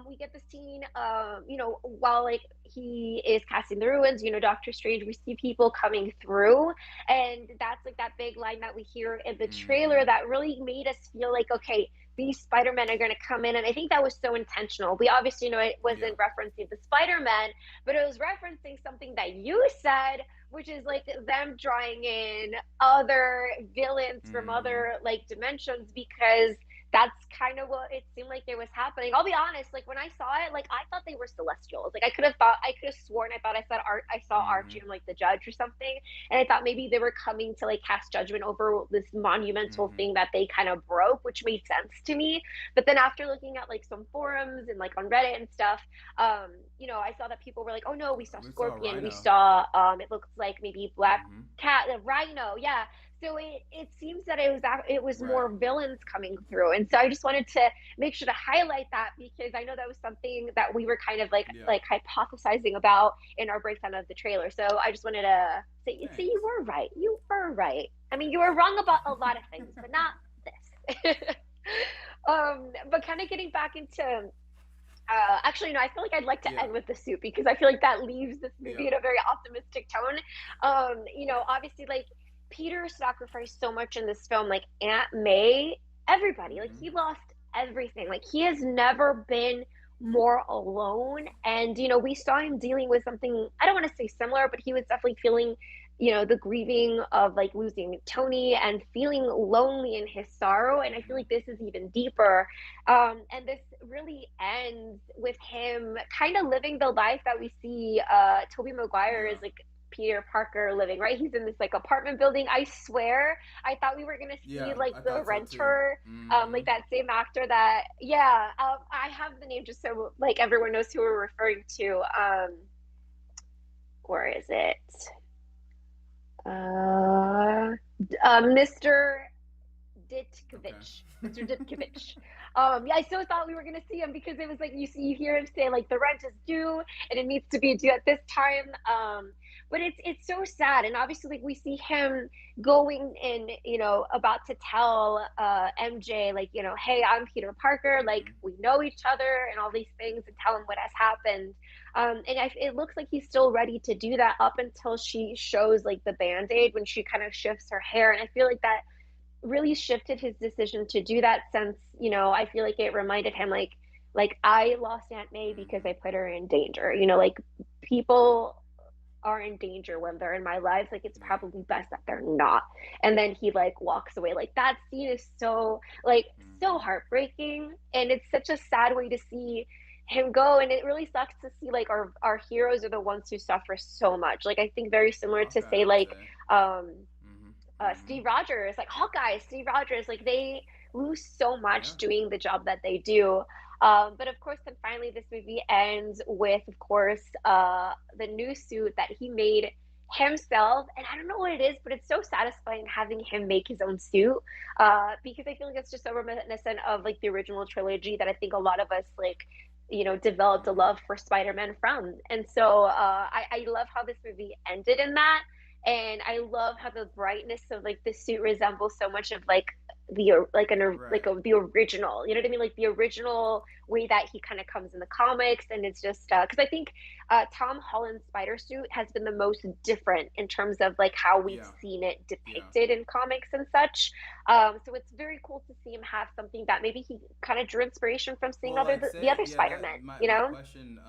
we get the scene, while like he is casting the ruins, Doctor Strange, we see people coming through, and that's like that big line that we hear in the trailer Mm-hmm. that really made us feel like, okay, these Spider-Men are going to come in, and I think that was so intentional. We obviously know it Yeah. wasn't referencing the Spider-Man, but it was referencing something that you said, which is like them drawing in other villains from Mm-hmm. other like dimensions because that's kind of what it seemed like it was happening. I'll be honest, like when I saw it, like I thought they were celestials. Like I could have sworn I thought I saw Mm-hmm. Archie and like the judge or something, and I thought maybe they were coming to like cast judgment over this monumental Mm-hmm. thing that they kind of broke, which made sense to me. But then after looking at like some forums and like on Reddit and stuff, I saw that people were like, "Oh no, we saw We saw Scorpion, we Rhino. saw it looks like maybe Black Mm-hmm. Cat, the Rhino, yeah." So it seems that it was Right. more villains coming through, and so I just wanted to make sure to highlight that because I know that was something that we were kind of like Yeah. like hypothesizing about in our breakdown of the trailer. So I just wanted to say you Thanks. were right. You were right. I mean, you were wrong about a lot of things, but not this. But kind of getting back into actually, no, I feel like I'd like to Yeah. end with the suit because I feel like that leaves this movie Yeah. in a very optimistic tone. Obviously, like Peter sacrificed so much in this film, like Aunt May, everybody, like Mm-hmm. he lost everything. Like he has never been more alone. And, we saw him dealing with something, I don't want to say similar, but he was definitely feeling, the grieving of like losing Tony and feeling lonely in his sorrow. And I feel Mm-hmm. like this is even deeper, and this really ends with him kind of living the life that we see Tobey Maguire Yeah. is like Peter Parker living, right? He's in this like apartment building. I swear, I thought we were gonna see Yeah. like I the thought so too. renter, Mm-hmm. like that same actor that, yeah, I have the name just so like everyone knows who we're referring to. Where is it? Uh, Mr. Okay. Ditkovich. Mr. Ditkovich. Yeah, I so thought we were gonna see him because it was like you see, you hear him say like the rent is due and it needs to be due at this time. But it's so sad, and obviously like we see him going and about to tell MJ like hey, I'm Peter Parker, like Mm-hmm. we know each other and all these things, and tell him what has happened. It looks like he's still ready to do that up until she shows like the band-aid when she kind of shifts her hair, and I feel like that really shifted his decision to do that, since I feel like it reminded him like I lost Aunt May because Mm-hmm. I put her in danger. Like people are in danger when they're in my lives, like it's Yeah. probably best that they're not. And then he like walks away. Like that scene is so like so Mm-hmm. heartbreaking, and it's such a sad way to see him go, and it really sucks to see like our heroes are the ones who suffer so much. Like I think very similar to Hawkeye, say I would like say. um Mm-hmm. Mm-hmm. Steve Rogers, like Hawkeye, Steve Rogers, like they lose so Yeah. much doing the job that they do. But of course, then finally, this movie ends with, of course, the new suit that he made himself. And I don't know what it is, but it's so satisfying having him make his own suit, because I feel like it's just so reminiscent of like the original trilogy that I think a lot of us like developed a Mm-hmm. love for Spider-Man from. And so I love how this movie ended in that, and I love how the brightness of like the suit resembles so much of like Right. the original. You know what I mean? Like the original way that he kind of comes in the comics, and it's just because I think Tom Holland's spider suit has been the most different in terms of like how we've Yeah. seen it Yeah. depicted in comics and such. So it's very cool to see him have something that maybe he kind of drew inspiration from seeing Well, like the say other yeah, Spider that Men. my question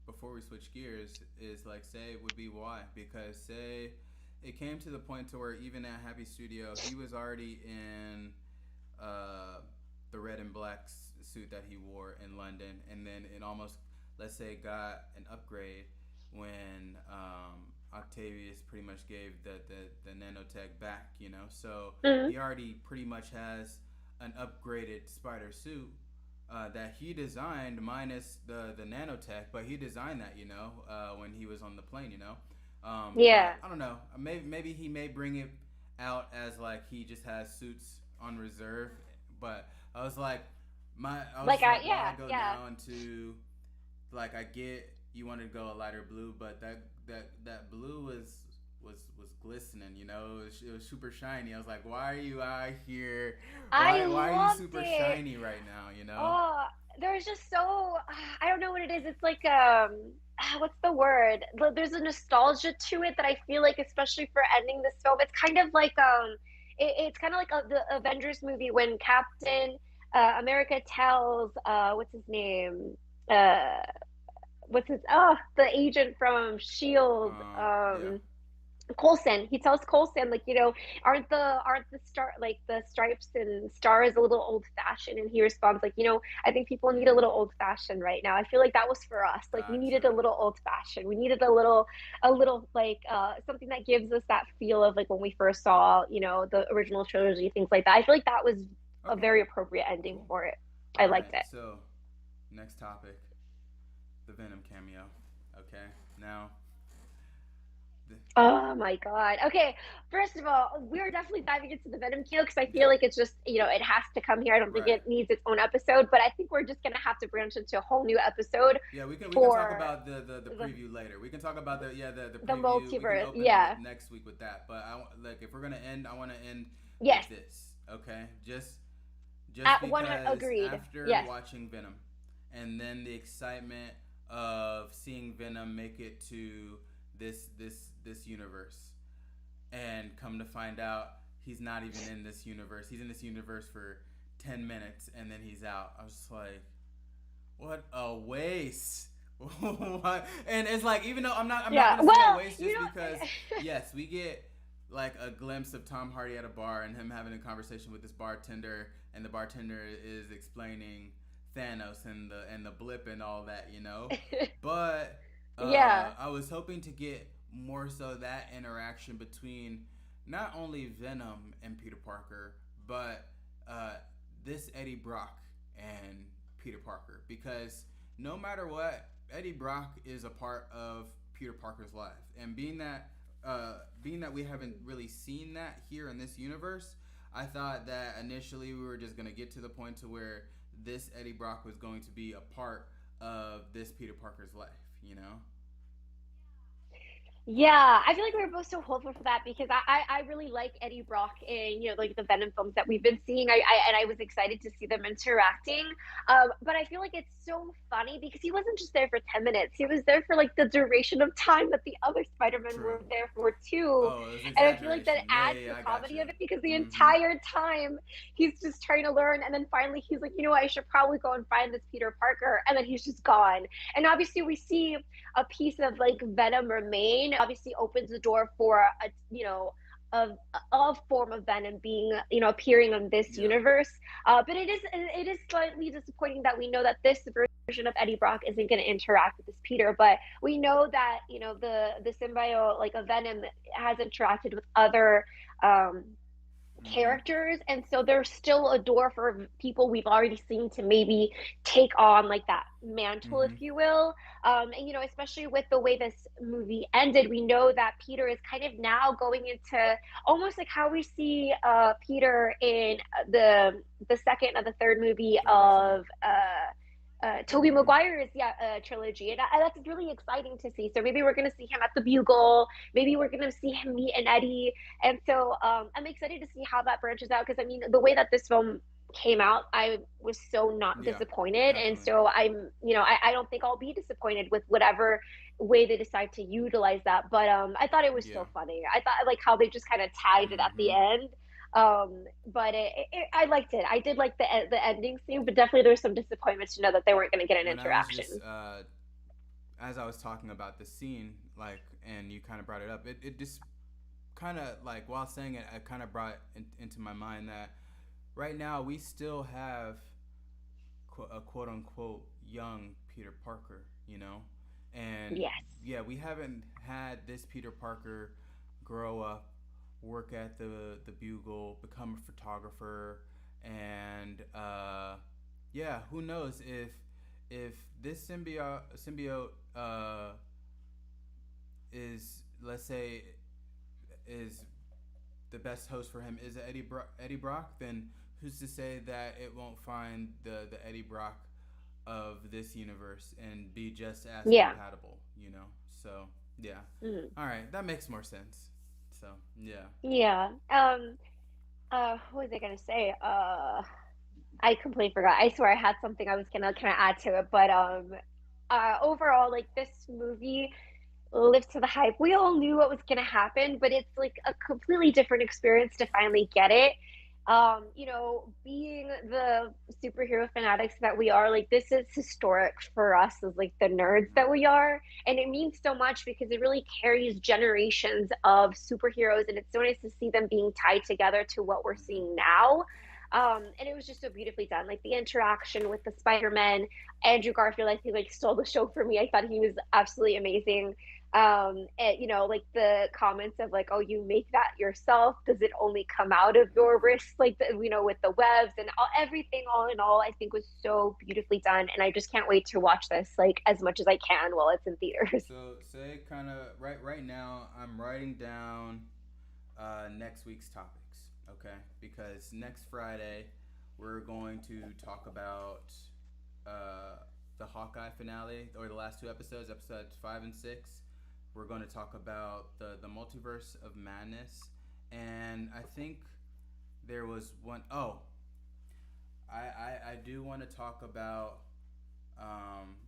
before we switch gears is like say it would be why, because say it came to the point to where even at Happy Studio he was already in uh, the red and black suit that he wore in London, and then it almost, let's say, got an upgrade when Octavius pretty much gave the nanotech back, so Mm-hmm. he already pretty much has an upgraded spider suit that he designed minus the nanotech, but he designed that, when he was on the plane, Yeah. but I don't know, maybe he may bring it out as like he just has suits on reserve, but I was like, I was Like just I like, why yeah go yeah. now into like I get you wanted to go a lighter blue, but that blue was glistening, it was super shiny. I was like, why are you out here? I Why are you loved super it. shiny right now? Oh, there's just so I don't know what it is. It's like what's the word? There's a nostalgia to it that I feel like, especially for ending this film, it's kind of like it's kind of like the Avengers movie when Captain America tells what's his name? Uh what's his the agent from Shield Yeah. Colson. He tells Colson, like, aren't the star like the stripes and stars a little old fashioned? And he responds like, I think people need a Mm-hmm. little old fashioned right now. I feel like that was for us. Like we needed a Gotcha. little old fashioned. We needed a little like something that gives us that feel of like when we first saw, the original trilogy, things like that. I feel like that was a Okay. very appropriate ending Cool. for it. I All liked right. it. So next topic, the Venom cameo. Okay. Now. The, Oh my God. Okay. First of all, we're definitely diving into the Venom Cameo because I feel yeah. like it's just, it has to come here. I don't think Right. it needs its own episode, but I think we're just gonna have to branch into a whole new episode Yeah, we can talk for about the the preview later. We can talk about the the preview. We can multiverse. open with Yeah. next week with that. But like if we're gonna end, I want to end Yes. with this. Okay, just At one because agreed. after Yes. watching Venom, and then the excitement of seeing Venom make it to this universe, and come to find out he's not even in this universe. He's in this universe for 10 minutes, and then he's out. I was just like, what a waste. And it's like, even though I'm not Yeah. gonna say a Well, waste, just because yes, we get like a glimpse of Tom Hardy at a bar and him having a conversation with this bartender, and the bartender is explaining Thanos and the blip and all that, but yeah. I was hoping to get more so that interaction between not only Venom and Peter Parker, but uh, this Eddie Brock and Peter Parker, because no matter what, Eddie Brock is a part of Peter Parker's life. And being that we haven't really seen that here in this universe, I thought that initially we were just gonna get to the point to where this Eddie Brock was going to be a part of this Peter Parker's life. You know? Yeah, I feel like we were both so hopeful for that because I really like Eddie Brock in, like the Venom films that we've been seeing. I was excited to see them interacting. But I feel like it's so funny because he wasn't just there for 10 minutes. He was there for like the duration of time that the other Spider-Men True. were there for too. Oh, it was And I feel like that exaggeration. Yeah, adds yeah, to yeah, the I got comedy you. of it because the Mm-hmm. entire time he's just trying to learn and then finally he's like, I should probably go and find this Peter Parker, and then he's just gone. And obviously we see a piece of like Venom remain, obviously opens the door for a a form of Venom being appearing in this Yeah. universe. But it is slightly disappointing that we know that this version of Eddie Brock isn't going to interact with this Peter, but we know that the symbiote like a Venom has interacted with other um, Mm-hmm. characters, and so there's still a door for people we've already seen to maybe take on like that mantle, if Mm-hmm. you will. And especially with the way this movie ended, we know that Peter is kind of now going into almost like how we see Peter in the second of the third movie The original. of Tobey Mm-hmm. Maguire's trilogy, and that's really exciting to see. So maybe we're going to see him at the Bugle. Maybe we're going to see him meet an Eddie, and so I'm excited to see how that branches out because I mean the way that this film came out, I was so not Yeah, disappointed, and definitely. so I don't think I'll be disappointed with whatever way they decide to utilize that. But I thought it was Yeah. still funny. I thought like how they just kind of tagged it at the Mm-hmm. end. But I liked it. I did like the ending scene, but definitely there was some disappointment to know that they weren't going to get an When I was just interaction. as I was talking about the scene, like, and you kind of brought it up, it just kind of like while saying it, it kind of brought into my mind that right now we still have a quote unquote young Peter Parker, and Yes. yeah, we haven't had this Peter Parker grow up, work at the Bugle, become a photographer, and yeah, who knows if this symbiote is, let's say, is the best host for him is Eddie Brock, then who's to say that it won't find the Eddie Brock of this universe and be just as Yeah. compatible? So yeah, Mhm. all right, that makes more sense. So yeah, Yeah. What was I gonna say? I completely forgot. I swear I had something I was gonna kind of add to it, but overall, like this movie lives to the hype. We all knew what was gonna happen, but it's like a completely different experience to finally get it. Being the superhero fanatics that we are, like this is historic for us as like the nerds mm-hmm. that we are, and it means so much because it really carries generations of superheroes, and it's so nice to see them being tied together to what we're Mm-hmm. seeing now. And it was just so beautifully done, like the interaction with the Spider-Man. Andrew Garfield, I think, like stole the show for me. I thought he was absolutely amazing. And like the comments of like, oh, you make that yourself, does it only come out of your Mm-hmm. wrist, like with the webs and everything, all in all, I think was so beautifully done, and I just can't wait to watch this like as much as I can while it's in theaters. So say kind of right now I'm writing down next week's topics, okay? Because next Friday we're going to talk about uh, the Hawkeye finale, or the last two episodes, episodes 5 and 6. We're going to talk about the multiverse of madness, and I think there was one oh I do want to talk about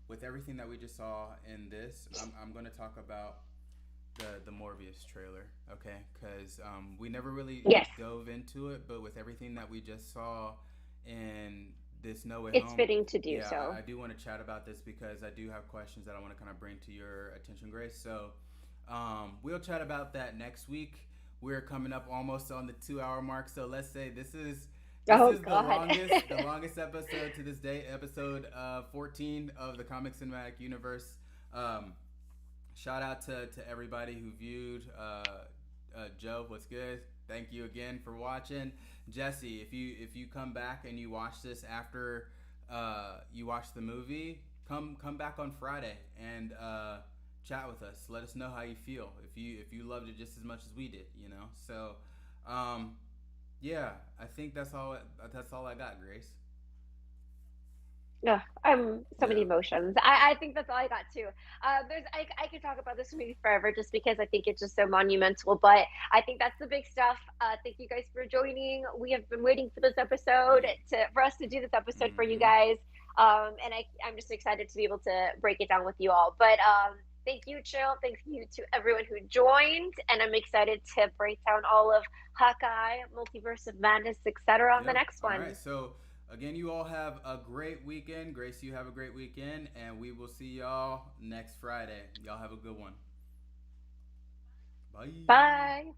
with everything that we just saw in this. I'm going to talk about the Morbius trailer, okay? Because we never really Yes, dove into it, but with everything that we just saw in this No Way it's Home, fitting to do yeah, so. I do want to chat about this because I do have questions that I want to kind of bring to your attention, Grace. So we'll chat about that next week. We're coming up almost on the 2 hour mark, so let's say this Oh is the God. longest episode to this date, episode 14 of the Comic Cinematic Universe. Um, Shout out to everybody who viewed. Joe, what's good? Thank you again for watching. Jesse, if you come back and you watch this after you watch the movie, come back on Friday and chat with us. Let us know how you feel. If you loved it just as much as we did, you know. So, um, yeah, I think that's all. That's all I got, Grace. Yeah, I'm so many Yeah. emotions. I think that's all I got too. I could talk about this movie forever just because I think it's just so monumental. But I think that's the big stuff. Thank you guys for joining. We have been waiting for this episode Right. for us to do this episode for you Mm-hmm. guys. And I'm just excited to be able to break it down with you all. But thank you, Chill. Thank you to everyone who joined, and I'm excited to break down all of Hawkeye, Multiverse of Madness, etc. on the Yeah. next All right. one. So again, you all have a great weekend. Grace, you have a great weekend, and we will see y'all next Friday. Y'all have a good one. Bye. Bye.